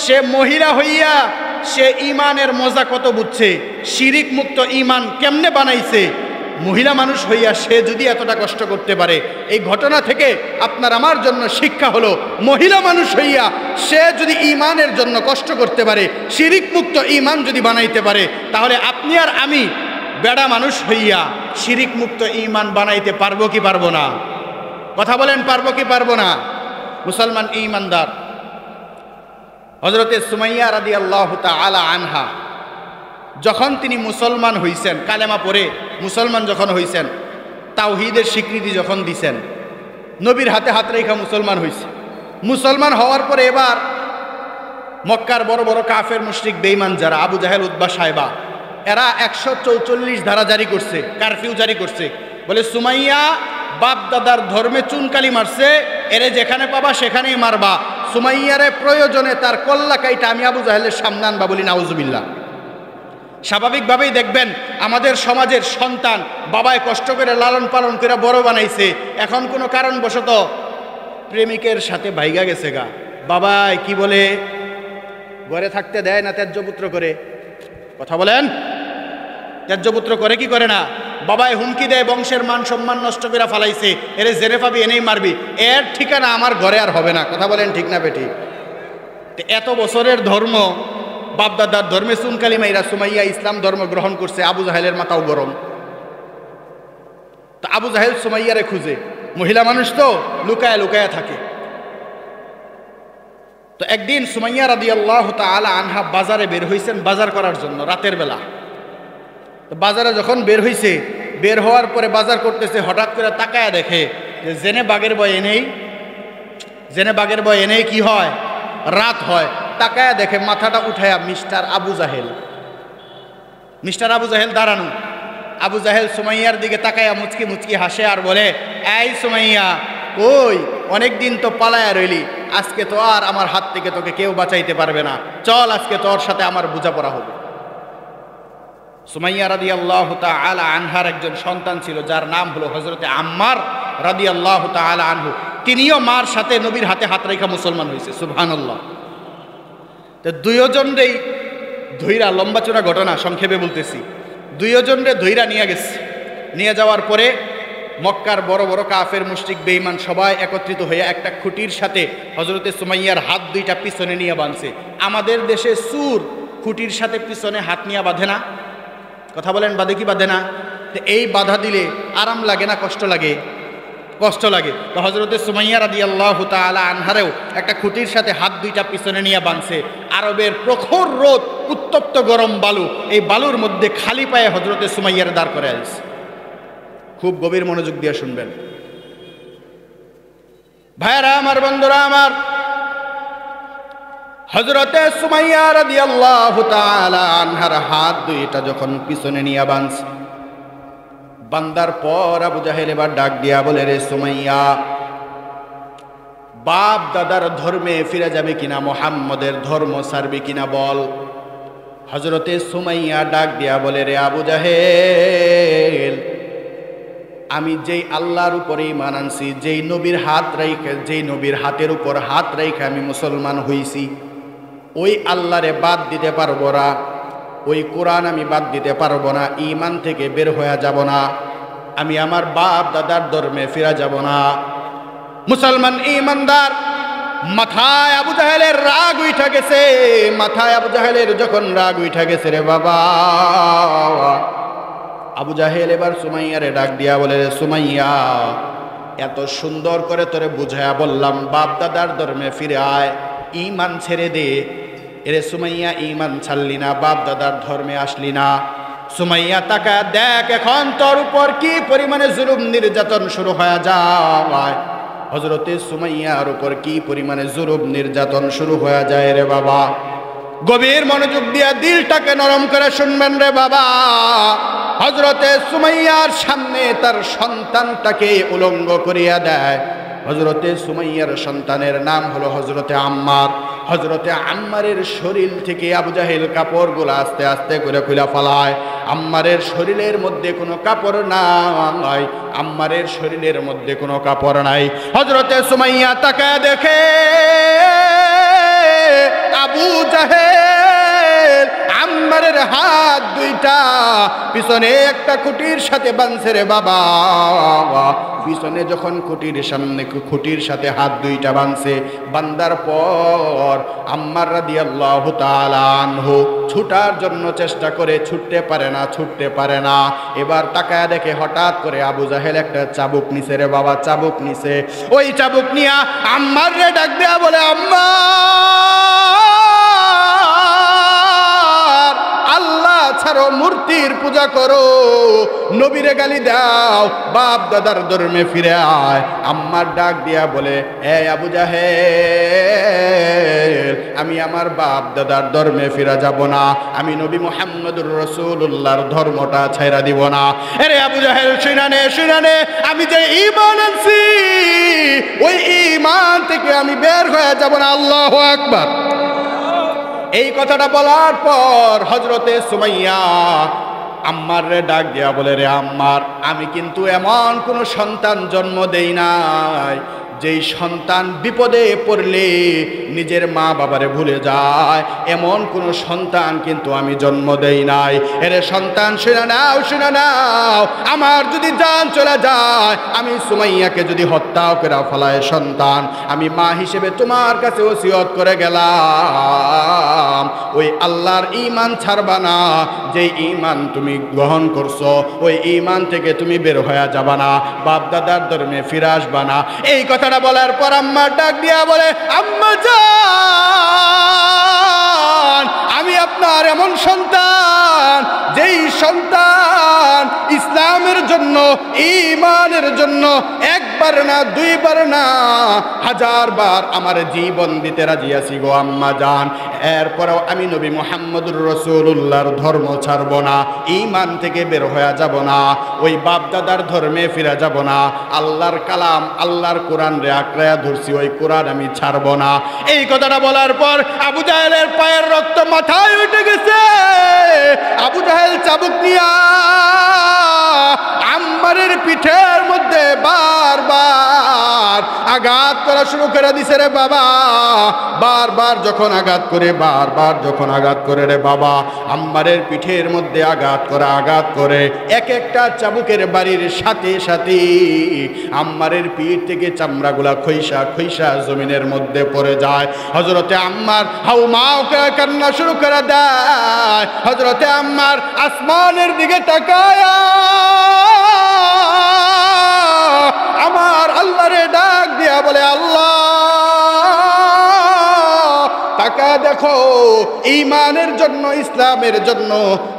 সে মহিলা হইয়া সে ঈমানের মজা কত বুঝছে, শিরিক মুক্ত ঈমান কেমনে বানাইছে। মহিলা মানুষ হইয়া সে যদি এতটা কষ্ট করতে পারে, এই ঘটনা থেকে আপনার আমার জন্য শিক্ষা হলো, মহিলা মানুষ হইয়া সে যদি ঈমানের জন্য কষ্ট করতে পারে, শিরিক মুক্ত ঈমান যদি বানাইতে পারে, তাহলে আপনি আর আমি বেড়া মানুষ হইয়া শিরিক মুক্ত ঈমান বানাইতে পারবো কি পারবো না? কথা বলেন, পারবো কি পারবো না? মুসলমান ঈমানদার হযরতে সুমাইয়া রাদিয়াল্লাহু তাআলা আনহা যখন তিনি মুসলমান হইছেন, কালেমা পড়ে মুসলমান যখন হইছেন, তাওহীদের স্বীকৃতি যখন দিছেন, নবীর হাতে হাত রেখা মুসলমান হইছে। মুসলমান হওয়ার পরে এবার মক্কার বড় বড় কাফের মুশরিক বেঈমান যারা, আবু জাহেল উতবা সাইবা, এরা 144 ধারা জারি করছে, কারফিউ জারি করছে। বলে সুমাইয়া বাপ দাদার ধর্মে চুনকালি মারছে, এরে যেখানে পাবা সেখানেই মারবা। সুমাইয়ারে প্রয়োজনে তার কল্লা কাইটা আমি আবু জাহেলের সামনে আনবা। বলি নাউজুবিল্লাহ। স্বাভাবিকভাবেই দেখবেন আমাদের সমাজের সন্তান বাবায় কষ্ট করে লালন পালন করে বড় বানাইছে, এখন কোনো কারণবশত প্রেমিকের সাথে ভাইগা গেছে গা, বাবাই কি বলে ঘরে থাকতে দেয় না, ত্যায্যপুত্র করে। কথা বলেন, ত্যায্যপুত্র করে কি করে না? বাবায় হুমকি দেয়, বংশের মান সম্মান নষ্ট করে ফালাইছে, এরে জেনে পাবি এনেই মারবি, এর ঠিকানা আমার ঘরে আর হবে না। কথা বলেন ঠিক না বেটি? এত বছরের ধর্ম, বাপদাদার ধর্মে চুনকালি মাইরা সুমাইয়া ইসলাম ধর্ম গ্রহণ করছে। আবু জাহেলের মাথাও গরম। তো আবু জাহেল সুমাইয়ারে খুঁজে, মহিলা মানুষ তো লুকায় লুকায় থাকে। তো একদিন সুমাইয়া রাদিয়াল্লাহু তাআলা আনহা বাজারে বের হইছেন বাজার করার জন্য রাতের বেলা। তো বাজারে যখন বের হইছে, বের হওয়ার পরে বাজার করতেছে, হঠাৎ করে তাকায়া দেখে যে জেনে বাগের বয় এনেই, জেনে বাগের বয় এনেই কি হয়, রাত হয়। তাকায়া দেখে মাথাটা উঠায়া মিস্টার আবু জাহেল, মিস্টার আবু জাহেল দাঁড়ানো। আবু জাহেল সুমাইয়ার দিকে তাকায়া মুচকি মুচকি হাসে আর বলে, এই সুমাইয়া কই, অনেকদিন তো পালায়া রইলি, আজকে তো আর আমার হাত থেকে তোকে কেউ বাঁচাইতে পারবে না, চল আজকে তোর সাথে আমার বোঝাপড়া হবে। সুমাইয়া রাদিয়াল্লাহু তাআলা আনহার একজন সন্তান ছিল যার নাম হলো হযরতে আম্মার রাদিয়াল্লাহু তাআলা আনহু, তিনিও মার সাথে নবীর হাতে হাত রেখা মুসলমান হয়েছে। সুবহানাল্লাহ। তো দুইজনরেই ধৈরা, লম্বা চূড়া ঘটনা সংক্ষেপে বলতেছি, দুইজনরে ধৈরা নিয়ে গেছে। নিয়ে যাওয়ার পরে মক্কার বড় বড় কাফের মুশরিক বেঈমান সবাই একত্রিত হয়ে একটা খুঁটির সাথে হযরতে সুমাইয়ার হাত দুইটা পিছনে নিয়ে বাঁধছে। আমাদের দেশে সুর খুঁটির সাথে পিছনে হাত নিয়ে বাঁধে না? কথা বলেন, বাঁধে কি বাঁধে না? তো এই বাধা দিলে আরাম লাগে না কষ্ট লাগে? কষ্ট লাগে। তো হযরতে সুমাইয়া রাদিয়াল্লাহু তাআলা আনহারেও একটা খুঁটির সাথে হাত দুইটা পিছনে নিয়ে বাঁধছে। আরবের প্রখর রোদ, উত্তপ্ত গরম বালু, এই বালুর মধ্যে খালি পায়ে হযরতে সুমাইয়ার দাঁড় করে আছে। খুব গভীর মনোযোগ দিয়ে শুনবেন ভাইরা আমার, বন্ধুরা আমার, হযরতে সুমাইয়া রাদিয়াল্লাহু তাআলা আনহার হাত দুইটা যখন পিছনে নিয়ে বাঁধছে, বান্দার পর আবু জাহেল এবার ডাক দিয়া বলে, রে সুমাইয়া, বাপ দাদার ধর্মে ফিরে যাবে কিনা, মুহাম্মদের ধর্ম ছাড়বে কিনা বল। হযরতে সুমাইয়া ডাক দিয়া বলে, রে আবু জাহেল, আমি যেই আল্লাহর উপরে ঈমান আনছি, যেই নবীর হাত রাইখে, যেই নবীর হাতের উপর হাত রাইখে আমি মুসলমান হইছি, ওই আল্লাহরে বাদ দিতে পারবো না, ওই কোরআন আমি বাদ দিতে পারবো না, ঈমান থেকে বের হয়ে যাব না, আমি আমার বাপ দাদার ধর্মে ফিরে যাব না। মুসলমান ঈমানদার, মাথায় আবু জাহেলের রাগ উঠা গেছে। মাথায় আবু জাহেলের যখন রাগ উঠা গেছে, রে বাবা, আবু জাহেল এবার সুমাইয়ারে ডাক দিয়া বলে, রে সুমাইয়া, এত সুন্দর করে তোরে বুঝায়া বললাম বাপ দাদার ধর্মে ফিরে আয়, ঈমান ছেড়ে দে। এরে সুমাইয়া, ঈমান ছাড়লি না, বাপ দাদার ধর্মে আসলি না। সুমাইয়া তাকা দেখ, এখন তোর উপর কি পরিমাণে জুলুম নির্যাতন শুরু হয়ে যায়। হযরতে সুমাইয়ার উপর কি পরিমাণে জুলুম নির্যাতন শুরু হয়ে যায় রে বাবা। গভীর মনোযোগ দিয়া দিলটাকে নরম করে শুনবেন রে বাবা। হযরতে সুমাইয়ার সামনে তার সন্তানটাকে উলঙ্গ করিয়া দেয়। হযরতে সুমাইয়ার সন্তানের নাম হলো হযরতে আম্মার। হযরতে আম্মারের শরীর থেকে আবু জাহেল কাপড়গুলো আস্তে আস্তে করে খুলে ফেলায়। আম্মারের শরীরের মধ্যে কোনো কাপড় নাই, আম্মারের শরীরের মধ্যে কোনো কাপড় নাই। হযরতে সুমাইয়া তাকায় দেখে আবু জাহেল আম্মারের হাত দুইটা পিছনে একটা খুঁটির সাথে বাঁধছে রে বাবা। পিছনে যখন খুঁটির সামনে খুঁটির সাথে হাত দুইটা বাঁধছে, বান্দার পর আম্মার রাদিয়াল্লাহু তাআলা আনহু ছুটার জন্য চেষ্টা করে, ছুটতে পারে না, ছুটতে পারে না। এবার তাকায় দেখে হঠাৎ করে আবু জাহেল একটা চাবুক নিছে রে বাবা, চাবুক নিছে। ওই চাবুক নিয়া আম্মার রে ডাক দেয়া বলে, আম্মা, আল্লাহ ছাড়ো, মূর্তির পূজা করো, নবীরে গালি দাও, বাপ দাদার ধর্মে ফিরে আয়। আম্মার ডাক দিয়া বলে, এ আবু জাহেল, আমি আমার বাপ দাদার ধর্মে ফিরে যাব না, আমি নবী মুহাম্মদুর রাসূলুল্লাহর ধর্মটা ছাইরা দিব না। আরে আবু জাহেল, শুনানে শুনানে, আমি যে ঈমান আনছি ওই ঈমান থেকে আমি বের হয়ে যাব না। আল্লাহু আকবার। এই কথাটা বলার পর হযরতে সুমাইয়া আম্মার রে ডাক দিয়া বলে, রে আম্মার, আমি কিন্তু এমন কোনো সন্তান জন্ম দেই নাই যেই সন্তান বিপদে পড়লে নিজের মা বাবারে ভুলে যায়, এমন কোনো সন্তান কিন্তু আমি জন্ম দেই নাই। এরে সন্তান, শুনে নাও, শুনে নাও, আমার যদি জান চলে যায়, আমি সুমাইয়াকে যদি হত্যাও করে ফেলায় সন্তান, আমি মা হিসেবে তোমার কাছে ওসিয়ত করে গেলাম, ওই আল্লাহর ঈমান ছাড়বা না, যেই ঈমান তুমি গ্রহণ করছো ওই ঈমান থেকে তুমি বের হয়ে যাবা না, বাপ দাদার ধর্মে ফিরে আসবা না। এই কথাটা বলার পর আম্মা ডাক দিয়া বলে, আম্মা জান, আমি আপনার এমন সন্তান যেই সন্তান ইসলামের জন্য, ঈমানের জন্য একবার না, দুইবার না, 1000 বার আমার জীবন দিতে রাজি আছি গো আম্মা জান। এরপরেও আমি নবী মুহাম্মদুর রাসূলুল্লাহর ধর্ম ছাড়ব না, ঈমান থেকে বের হয়ে যাব না, ওই বাপ দাদার ধর্মে ফিরে যাব না। আল্লাহর কালাম, আল্লাহর কোরআন রে আঁকড়ায়া ধরছি, ওই কোরআন আমি ছাড়ব না। এই কথাটা বলার পর আবু জাহেলের পায়ের রক্ত মাথায় উঠে গেছে। আবু জাহেল চাবুক নিয়া আম্মারের পিঠের মধ্যে বারবার আঘাত করা শুরু করে দিছে রে বাবা। বারবার যখন আঘাত করে রে বাবা, আম্মারের পিঠের মধ্যে আঘাত করে এক একটা চাবুকের বাড়ির সাথে সাথে আম্মারের পিঠ থেকে চামড়াগুলা খইসা জমিনের মধ্যে পড়ে যায়। হযরতে আম্মার হাউমাউ করে কান্না শুরু করে দেয়। হযরতে আম্মার আসমানের দিকে তাকায় আমার আল্লাহরে ডাক দিয়া বলে, আল্লাহ তাকা দেখো, ঈমানের জন্য, ইসলামের জন্য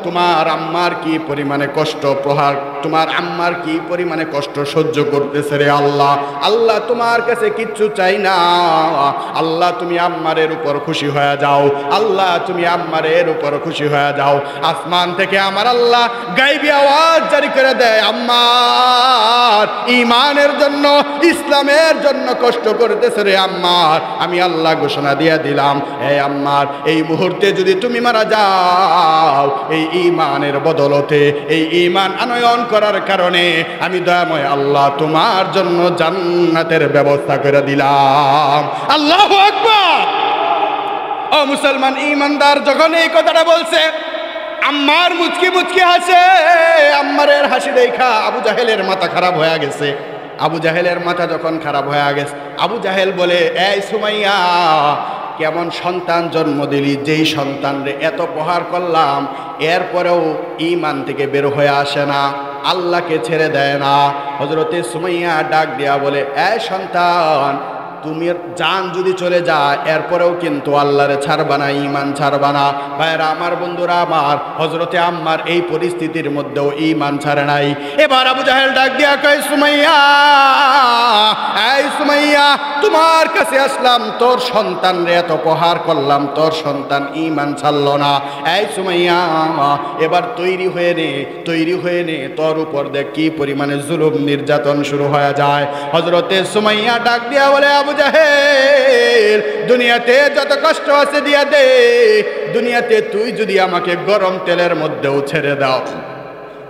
তোমার আম্মার কি পরিমাণে কষ্ট প্রহার, তোমার আম্মার কি পরিমাণে কষ্ট সহ্য করতেছে রে আল্লাহ। আল্লাহ তোমার কাছে কিচ্ছু চাই না, আল্লাহ তুমি আম্মারের উপর খুশি হয়ে যাও, আল্লাহ তুমি আম্মারের উপর খুশি হয়ে যাও। আসমান থেকে আমার আল্লাহ গায়বী আওয়াজ জারি করে দেয়, আম্মার ঈমানের জন্য, ইসলামের জন্য কষ্ট করতেছে রে আম্মার। আমি আল্লাহ ঘোষণা দিয়ে দিলাম, এই আম্মার এই মুহূর্তে যদি তুমি মারা যাও, এই ঈমানের বদলতে, এই ঈমান আনয়ন করার কারণে আমি দয়াময় আল্লাহ তোমার জন্য জান্নাতের ব্যবস্থা করে দিলাম। আল্লাহু আকবার। ও মুসলমান ঈমানদার, যখন এই কথাটা বলছে আম্মার মুচকি হাসে। আম্মারের হাসি দেখা আবু জাহেলের মাথা খারাপ হয়ে গেছে। আবু জাহেলের মাথা যখন খারাপ হয়ে গেছে, আবু জাহেল বলে, এই সুমাইয়া কেমন সন্তান জন্ম দিলি, যেই সন্তান রে এত প্রহার করলাম এরপরেও ঈমান থেকে বের হয়ে আসে না, আল্লাহকে ছেড়ে দেয় না। হযরতে সুমাইয়া ডাক দিয়া বলে, এই সন্তান, তুমি জান যদি চলে যায় এরপরেও কিন্তু আল্লাহরে ছাড়বা না, ঈমান ছাড়বা না। ভাইরা আমার, বন্ধুরা আমার, হযরতে আম্মার এই পরিস্থিতির মধ্যেও ঈমান ছাড়ে নাই। এবার আবু জাহেল ডাক দিয়া কয়, সুমাইয়া, এই সুমাইয়া, তোমার কাছে আসলাম, তোর সন্তান রে এত প্রহার করলাম, তোর সন্তান ঈমান ছাড়লো না। এই সুমাইয়া, এবার তৈরি হয়ে নে, তোর উপর দেখ কি পরিমাণে জুলুম নির্যাতন শুরু হয়ে যায়। হযরতে সুমাইয়া ডাক দিয়া বলে, আবু জাহেল, দুনিয়াতে যত কষ্ট আছে দিয়া দে, দুনিয়াতে তুই যদি আমাকে গরম তেলের মধ্যেও ছেড়ে দাও,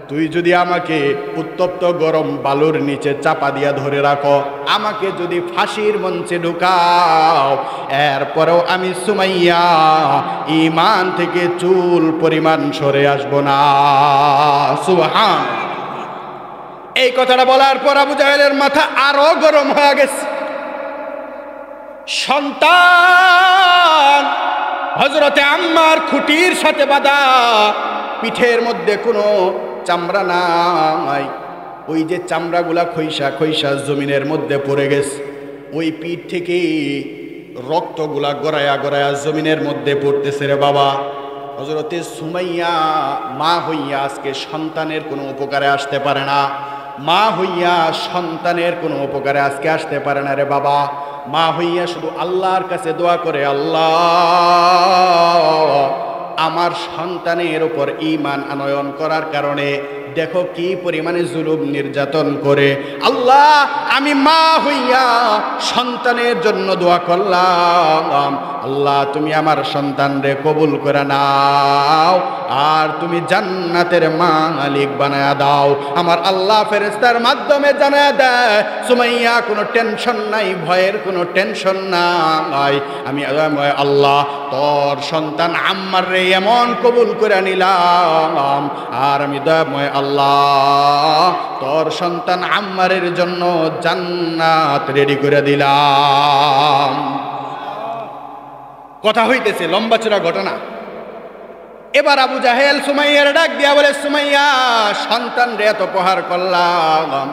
তুই যদি আমাকে উত্তপ্ত গরম বালুর নিচে চাপা দিয়া ধরে রাখো, আমাকে যদি ফাঁসির মঞ্চে ঢুকাও, এরপরেও আমি সুমাইয়া ঈমান থেকে চুল পরিমাণ সরে আসব না। সুবহান। এই কথাটা বলার পর আবু জাহেলের মাথা আরো গরম হয়ে গেছে। সন্তান হযরতে আম্মার খুঁটির সাথে বাঁধা, পিঠের মধ্যে কোনো চামড়া নাই, ওই যে চামড়াগুলা খইসা জমিনের মধ্যে পড়ে গেছে, ওই পিঠ থেকে রক্তগুলা গড়ায়া জমিনের মধ্যে পড়তেছে রে বাবা। হযরতে সুমাইয়া মা হইয়া আজকে সন্তানের কোনো উপকারে আসতে পারে না, মা হইয়া সন্তানের কোনো উপকারে আজকে আসতে পারে না রে বাবা। মা হইয়া শুধু আল্লাহর কাছে দোয়া করে, আল্লাহ আমার সন্তানের উপর ঈমান আনয়ন করার কারণে দেখো কি পরিমাণে জুলুম নির্যাতন করে, আল্লাহ আমি মা হইয়া সন্তানের জন্য দোয়া করলাম, আল্লাহ তুমি আমার সন্তানরে কবুল করে নাও, আর তুমি জান্নাতের মালিক বানায়া দাও। আমার আল্লাহ ফেরেশতার মাধ্যমে জানায়া দেয়, সুমাইয়া কোনো টেনশন নাই, ভয়ের কোনো টেনশন নাই, আমি আল্লাহ তোর সন্তান আম্মার রে এমন কবুল করে নিলাম, আর আমি দয়াময় আল্লাহ তোর সন্তান আম্মারের জন্য জান্নাত রেডি করে দিলাম। কথা হইতেছে, লম্বা চড়া ঘটনা। এবার আবু জাহেল সুমাইয়ার ডাক দিয়া বলে, সুমাইয়া সন্তান রে এত প্রহার করলাম,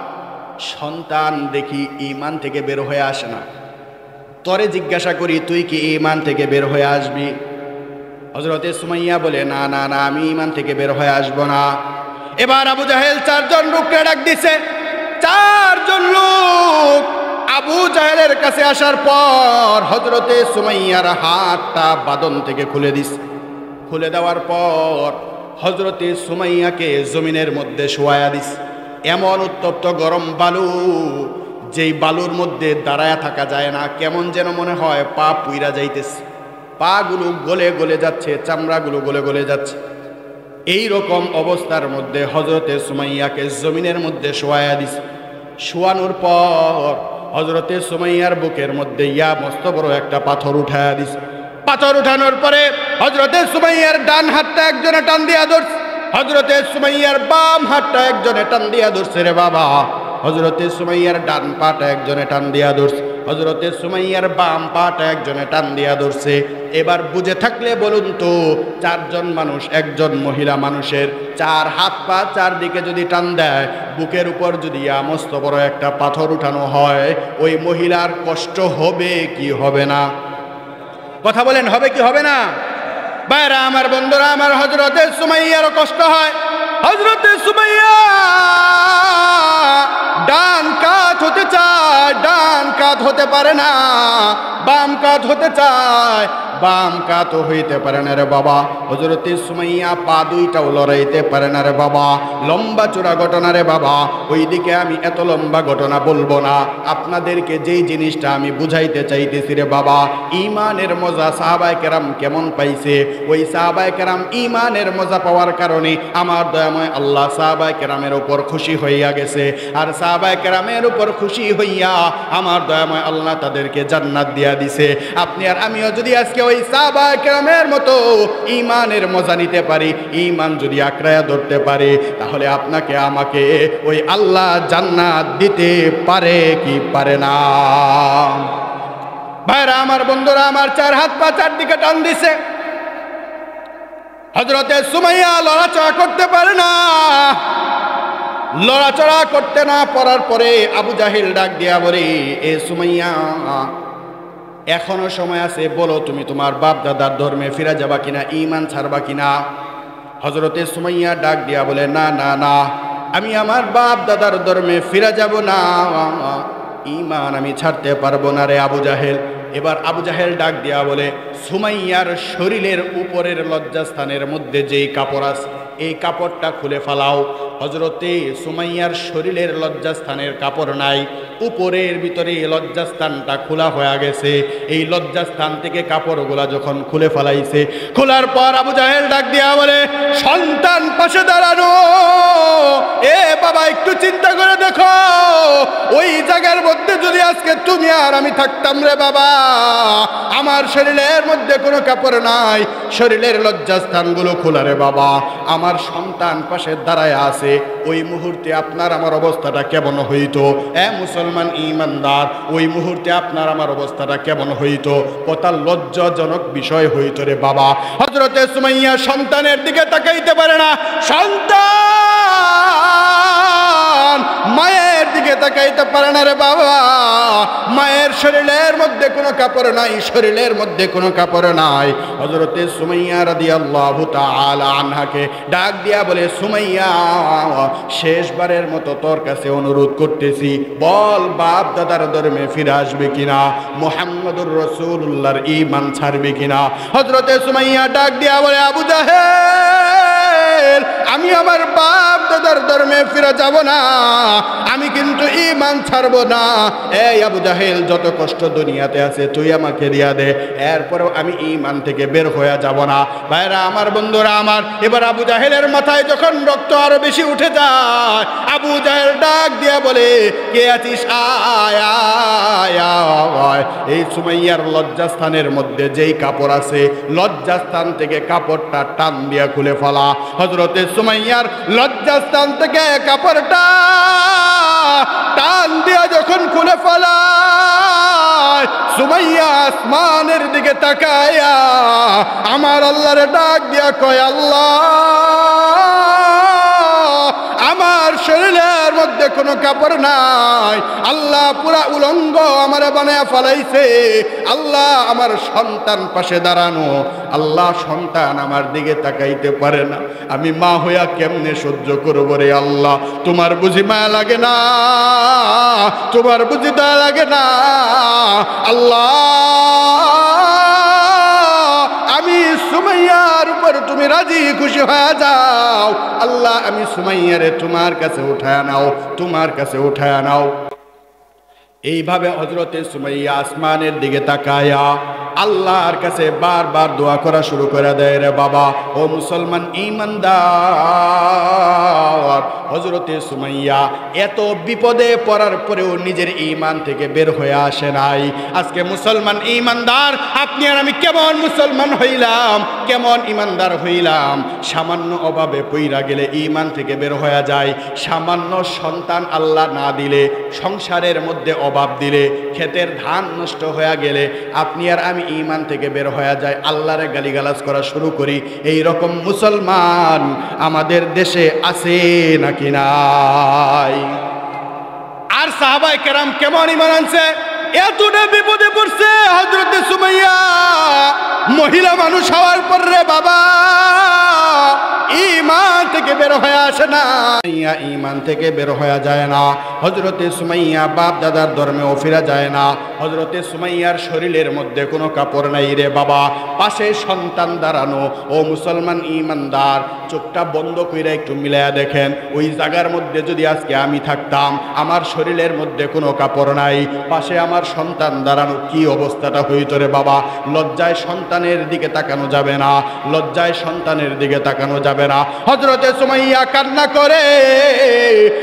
সন্তান দেখি ঈমান থেকে বের হয়ে আসে না, তরে জিজ্ঞাসা করি তুই কি ঈমান থেকে বের হয়ে আসবি? হযরতে সুমাইয়া বলে, না না না, আমি ঈমান থেকে বের হয়ে আসবো না। এবার আবু জাহেল 4 জন লোককে ডাক দিছে। 4 জন লোক আবু জাহেলের কাছে আসার পর হযরতে সুমাইয়ার হাতটা বাঁধন থেকে খুলে দিছে। খুলে দেওয়ার পর হযরতে সুমাইয়াকে জমিনের মধ্যে শোয়ায়া দিছে। এমন উত্তপ্ত গরম বালু, যেই বালুর মধ্যে দাঁড়ায়া থাকা যায় না, কেমন যেন মনে হয় পা পুইরা যাইতেছে, পাগুলো গলে গলে যাচ্ছে, চামড়াগুলো গলে গলে যাচ্ছে। এই রকম অবস্থার মধ্যে হযরতে সুমাইয়াকে জমিনের মধ্যে শোয়ায়া দিছে। শোয়ানোর পর হযরতে সুমাইয়ার বুকের মধ্যে মস্ত বড় একটা পাথর উঠায়া দিছে। পাথর উঠানোর পরে হযরতে সুমাইয়ার ডান হাতটা একজনে টান দিয়া ধরছে, হযরতে সুমাইয়ার বাম হাতটা একজনে টান দিয়া ধরছে রে বাবা। হযরতে সুমাইয়ার ডান পাটা একজনে টান দিয়া ধরছে, হযরতে সুমাইয়ার বাম পাটা একজনে টান দিয়া ধরছে। এবার বুঝে থাকলে বলুন তো, চারজন মানুষ একজন মহিলা মানুষের চার হাত পা চারদিকে যদি টান দেয়, বুকের উপর যদি মস্ত বড় একটা পাথর উঠানো হয়, ওই মহিলার কষ্ট হবে কি হবে না? কথা বলেন, হবে কি হবে না? ভাইরা আমার, বন্ধুরা আমার, হযরতে সুমাইয়ারও কষ্ট হয়। হযরতে সুমাইয়া ডান কাঁধ হতে চায়, ডান কাঁধ হতে পারে না, বাম কাঁধ হতে চায়, বাম কাঁধ হইতে পারে না রে বাবা। হযরতে সুমাইয়া পা দুইটাও লড়াইতে পারে না রে বাবা। লম্বা চূড়া ঘটনা রে বাবা। ওইদিকে আমি এত লম্বা ঘটনা বলবো না, আপনাদেরকে যেই জিনিসটা আমি বুঝাইতে চাইতেছি রে বাবা, ঈমানের মজা সাহাবায়ে কেরাম কেমন পাইছে। ওই সাহাবায়ে কেরাম ঈমানের মজা পাওয়ার কারণে আমার দয়াময় আল্লাহ সাহাবায়ে কেরামের উপর খুশি হইয়া গেছে। আর সাহাবায়ে কেরামের উপর খুশি হইয়া আমার দয়াময় আল্লাহ তাদেরকে জান্নাত দিয়া দিছে। আপনি আর আমিও যদি আজকে ওই সাহাবায়ে কেরামের মতো ঈমানের মজা নিতে পারি, ঈমান যদি আঁকড়ায়া ধরতে পারি, তাহলে আপনাকে আমাকে ওই আল্লাহ জান্নাত দিতে পারে কি পারে না? ভাইরা আমার, বন্ধুরা আমার, চার হাত পা চারদিকে টান দিছে। হযরতে সুমাইয়া লড়াচড়া করতে পারে না। লড়াচড়া করতে না পারার পরে আবু জাহেল ডাক দিয়া বলে, এ সুমাইয়া, এখনো সময় আছে, বলো তুমি তোমার বাপ দাদার ধর্মে ফিরে যাবা কিনা, ঈমান ছাড়বা কিনা? হযরতে সুমাইয়া ডাক দিয়া বলে, না না না, আমি আমার বাপ দাদার ধর্মে ফিরে যাব না, ঈমান আমি ছাড়তে পারবো না রে আবু জাহেল। এবার আবু জাহেল ডাক দিয়া বলে, সুমাইয়ার শরীরের উপরের লজ্জাস্থানের মধ্যে যেই কাপড় আছে, এই কাপড়টা খুলে ফেলাও। হযরতে সুমাইয়ার শরীরের লজ্জাস্থানের কাপড় নাই, উপরের ভিতরে লজ্জাস্থানটা খোলা হয়ে গেছে। এই লজ্জাস্থান থেকে কাপড়গুলা যখন খুলে ফেলাইছে, খোলার পর আবু জাহেল ডাক দিয়া বলে, সন্তান পাশে দাঁড়ানো, এ বাবা একটু চিন্তা করে দেখো, ওই জায়গার মধ্যে যদি আজকে তুমি আর আমি থাকতাম রে বাবা, আমার শরীরের মধ্যে কোনো কাপড় নাই, শরীরের লজ্জাস্থানগুলো খোলা রে বাবা, আমার সন্তান পাশে দাঁড়ায় আছে, ওই মুহূর্তে আপনার আমার অবস্থাটা কেমন হইতো? মুসলমান ঈমানদার, ওই মুহূর্তে আপনার আমার অবস্থাটা কেমন হইতো? কত লজ্জাজনক বিষয় হইতো রে বাবা। হযরতে সুমাইয়া সন্তানের দিকে তাকাইতে পারে না, সন্তান মায়ের দিকে তাকাইতে পারে না রে বাবা। মায়ের শরীরের মধ্যে কোনো কাপড় নাই, শরীরের মধ্যে কোনো কাপড় নাই। হযরতে সুমাইয়া রাদিয়াল্লাহু তাআলা আনহাকে ডাক দিয়া বলে, সুমাইয়া, শেষবারের মতো তোর কাছে অনুরোধ করতেছি, বল বাপ দাদার ধর্মে ফিরে আসবে কিনা, মুহাম্মদুর রাসূলুল্লাহর ঈমান ছাড়বে কিনা? হযরতে সুমাইয়া ডাক দিয়া বলে, আবু জাহেল, আমি আমার বাপ দাদার ধর্মে ফিরে যাব না, আমি কিন্তু ঈমান ছাড়বো না। এই আবু জাহেল, যত কষ্ট দুনিয়াতে আছে তুই আমাকে দিয়া দে, এরপরেও আমি ঈমান থেকে বের হয়ে যাব না। ভাইরা আমার, বন্ধুরা আমার, এবার আবু জাহেলের মাথায় যখন রক্ত আরো বেশি উঠে যায়, আবু জাহেল ডাক দিয়া বলে, কে আছিস, আয় আয় আয়। এই সুমাইয়ার লজ্জাস্থানের মধ্যে যেই কাপড় আছে, লজ্জাস্থান থেকে কাপড়টা টান দিয়া খুলে ফেলা। হযরতে সুমাইয়ার লজ্জাস্থান থেকে কাপড়টা টান দিয়া যখন খুলে ফেলায়, সুমাইয়া আসমানের দিকে তাকায়া আমার আল্লাহর ডাক দিয়া কয়, আল্লাহ, আমার শরীরের মধ্যে কোনো কাপড় নাই, আল্লাহ পুরা উলঙ্গ আমারে বানায়া ফেলাইছে, আল্লাহ আমার সন্তান পাশে দাঁড়ানো, আল্লাহ সন্তান আমার দিকে তাকাইতে পারে না, আমি মা হইয়া কেমনে সহ্য করবো রে আল্লাহ? তোমার বুঝি মায়া লাগে না? তোমার বুঝি দয়া লাগে না? আল্লাহ, আমি সুমাইয়ার উপর তুমি রাজি খুশি হয়ে যাও, আল্লাহ আমি সুমাইয়ারে তোমার কাছে উঠায় নাও, তোমার কাছে উঠায় নাও। এইভাবে হযরতে সুমাইয়া আসমানের দিকে তাকায়া আল্লাহর কাছে বারবার দোয়া করা শুরু করে দেয় রে বাবা। ও মুসলমান ঈমানদার, হযরতে সুমাইয়া এত বিপদে পড়ার পরেও নিজের ঈমান থেকে বের হয়ে আসে নাই। আজকে মুসলমান ঈমানদার আপনি আর আমি কেমন মুসলমান হইলাম, কেমন ঈমানদার হইলাম। সামান্য অভাবে পইরা গেলে ঈমান থেকে বের হয়ে যায়। সামান্য সন্তান আল্লাহ না দিলে, সংসারের মধ্যে অভাব দিলে, ক্ষেতের ধান নষ্ট হয়ে গেলে আপনি আর আমি ঈমান থেকে বের হয়ে যায়, আল্লাহরে গালিগালাজ করা শুরু করি। এই রকম মুসলমান আমাদের দেশে আছে নাকি নাই? আর সাহাবায়ে কেরাম কেমন ঈমান আনছে, এতটা বিপদে পড়ছে। হযরতে সুমাইয়া মহিলা মানুষ হওয়ার পর রে বাবা ঈমান থেকে বের হয়ে আসে না, ঈমান থেকে বের হয়ে যায় না। হযরতে সুমাইয়া বাপ দাদার ধর্মেও ফিরা যায় না। হযরতে সুমাইয়ার শরীরের মধ্যে কোনো কাপড় নাই রে বাবা, পাশে সন্তান দাঁড়ানো। ও মুসলমান ঈমানদার, চোখটা বন্ধ কইরা একটু মিলায়া দেখেন, ওই জায়গার মধ্যে যদি আজকে আমি থাকতাম, আমার শরীরের মধ্যে কোনো কাপড় নাই, পাশে আমার সন্তান দাঁড়ানো, কি অবস্থাটা হইতো রে বাবা। লজ্জায় সন্তানের দিকে তাকানো যাবে না, লজ্জায় সন্তানের দিকে তাকানো যাবে না। হযরতে সুমাইয়া কান্না করে,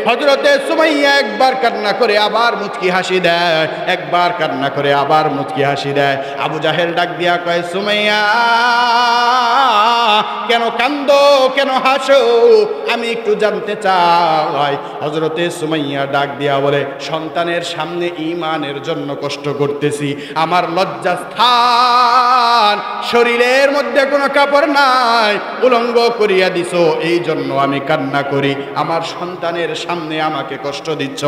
হযরতে সুমাইয়া একবার কান্না করে আবার মুচকি হাসি দেয়, একবার কান্না করে আবার মুচকি হাসি দেয়। আবু জাহেল ডাক দিয়া কয়, সুমাইয়া কেন কান্দো, কেন হাসো, আমি একটু জানতে চাই। হযরতে সুমাইয়া ডাক দিয়া বলে, সন্তানের সামনে ঈমানের জন্য কষ্ট করতেছি, আমার লজ্জাস্থান, শরীরের মধ্যে কোনো কাপড় নাই, উলঙ্গ করিয়া দিছো, এই জন্য আমি কান্না করি। আমার সন্তানের সামনে আমাকে কষ্ট দিচ্ছ,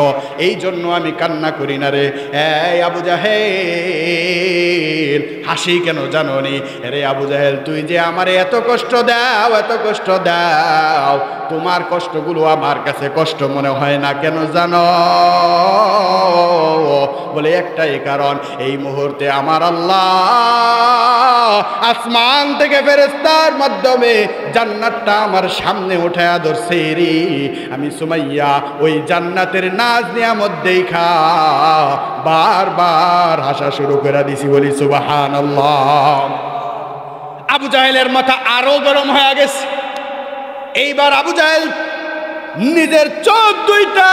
এই জন্য আমি কান্না করি না রে। এই আবু জাহেল, হাসি কেন জানো নি? রে আবু জাহেল, তুই যে আমারে এত কষ্ট দাও, এত কষ্ট দাও, তোমার কষ্টগুলো আমার কাছে কষ্ট মনে হয় না, কেন জানো? বলে একটাই কারণ, এই মুহূর্তে আমার আল্লাহ আসমান থেকে ফেরেশতার মাধ্যমে জান্নাতটা আমার সামনে উঠায়া ধরছে রে। আমি সুমাইয়া ওই জান্নাতের নাজ নিয়ামত দেখা বারবার হাসা শুরু করে দিছি, বলি সুবহানাল্লাহ। আবু জাহেলের মাথা আরো গরম হয়ে গেছে। এইবার আবু জাহেল নিজের চোখ দুইটা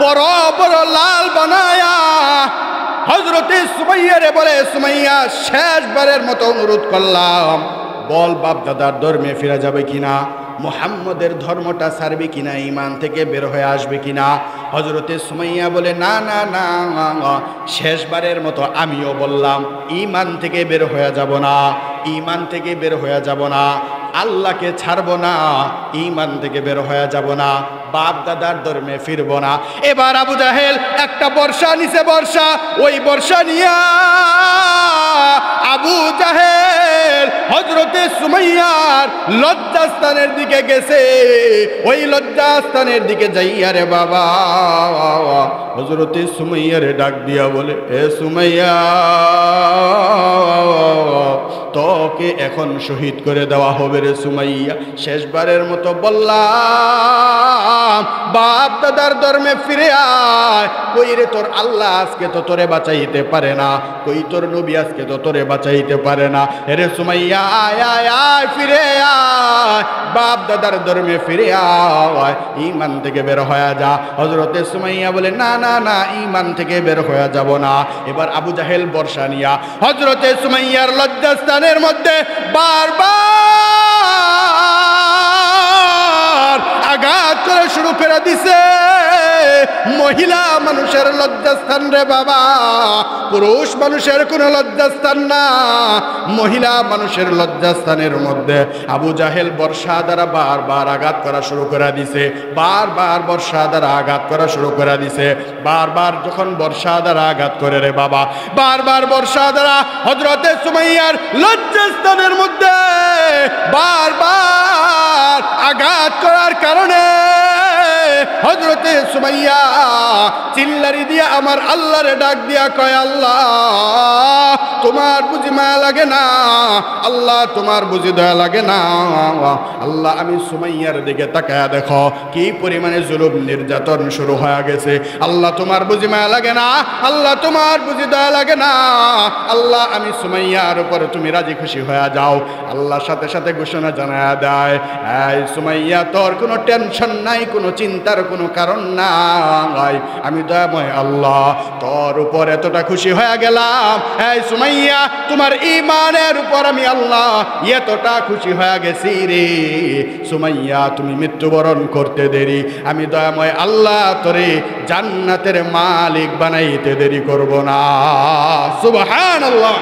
বড় বড় লাল বানায়া হযরতে সুমাইয়ারে বলে, সুমাইয়া শেষবারের মতো অনুরোধ করলাম, বল বাপ দাদার ধর্মে ফিরে যাবে কিনা, মুহাম্মদের ধর্মটা ছাড়বে কিনা, ঈমান থেকে বের হয়ে আসবে কিনা। হযরতে সুমাইয়া বলে, না না না, শেষবারের মতো আমিও বললাম, ঈমান থেকে বের হয়ে যাব না, ঈমান থেকে বের হয়ে যাব না, আল্লাহকে ছাড়ব না, ঈমান থেকে বের হয়ে যাব না, বাপ দাদার ধর্মে ফিরব না। এবার আবু জাহেল একটা বর্ষা নিছে, বর্ষা, ওই বর্ষা নিয়া আবু জাহেল হযরতে সুমাইয়ার লজ্জাস্থানের দিকে গেছে। ওই লজ্জাস্থানের দিকে যাইয়া রে বাবা হযরতে সুমাইয়ারে ডাক দিয়া বলে, এ সুমাইয়া, তোকে এখন শহীদ করে দেওয়া হবে রে সুমাইয়া। শেষবারের মতো বললাম, বাপ দাদার ধর্মে ফিরে আয়। কই রে তোর আল্লাহ আজকে তো তোরে বাঁচাইতে পারে না, কই তোর নবী আজকে তো তোরে বাঁচাইতে পারে না। রে সুমাইয়া, আয় আয় আয়, ফিরে আয়, বাপ দাদার ধর্মে ফিরে আয়, ঈমান থেকে বের হয়ে যা। হযরতে সুমাইয়া বলে, না না না, ঈমান থেকে বের হয়ে যাব না। এবার আবু জাহেল বর্ষা নিয়া হযরতে সুমাইয়ার লজ্জাস্থানের মধ্যে বারবার আঘাত করে শুরু করে দিছে। মহিলা মানুষের লজ্জাস্থান রে বাবা, পুরুষ মানুষের কোনো লজ্জাস্থান না, মহিলা মানুষের লজ্জাস্থানের মধ্যে আবু জাহেল বর্ষা দ্বারা বারবার আঘাত করা শুরু করে দিছে, বারবার বর্ষা দ্বারা আঘাত করা শুরু করে দিছে। বারবার যখন বর্ষা দ্বারা আঘাত করে রে বাবা, বারবার বর্ষা দ্বারা হযরতে সুমাইয়ার লজ্জাস্থানের মধ্যে বারবার আঘাত করার কারণে হযরতে সুমাইয়া চিল্লারি দিয়া আমার আল্লাহরে ডাক দিয়া কয়, আল্লাহ তোমার বুঝি মায়া লাগে না? আল্লাহ তোমার বুঝি দয়া লাগে না? আল্লাহ আমি সুমাইয়ার দিকে তাকায়া দেখো কি পরিমাণে জুলুম নির্যাতন শুরু হয়ে গেছে। আল্লাহ তোমার বুঝি মায়া লাগে না? আল্লাহ তোমার বুঝি দয়া লাগে না? আল্লাহ আমি সুমাইয়ার উপরে তুমি রাজি খুশি হয়ে যাও। আল্লাহর সাথে সাথে ঘোষণা জানায়া দেয়, এই সুমাইয়া তোর কোনো টেনশন নাই, কোনো চিন্তার কোনো কারণ নাই, আমি দয়াময় আল্লাহ তোর উপর এতটা খুশি হয়ে গেলাম। এই সুমাইয়া তোমার ঈমানের উপর আমি আল্লাহ এতটা খুশি হয়ে গেছি রে। সুমাইয়া তুমি মৃত্যুবরণ করতে দেরি, আমি দয়াময় আল্লাহ তোরে জান্নাতের মালিক বানাইতে দেরি করব না। সুবহানাল্লাহ।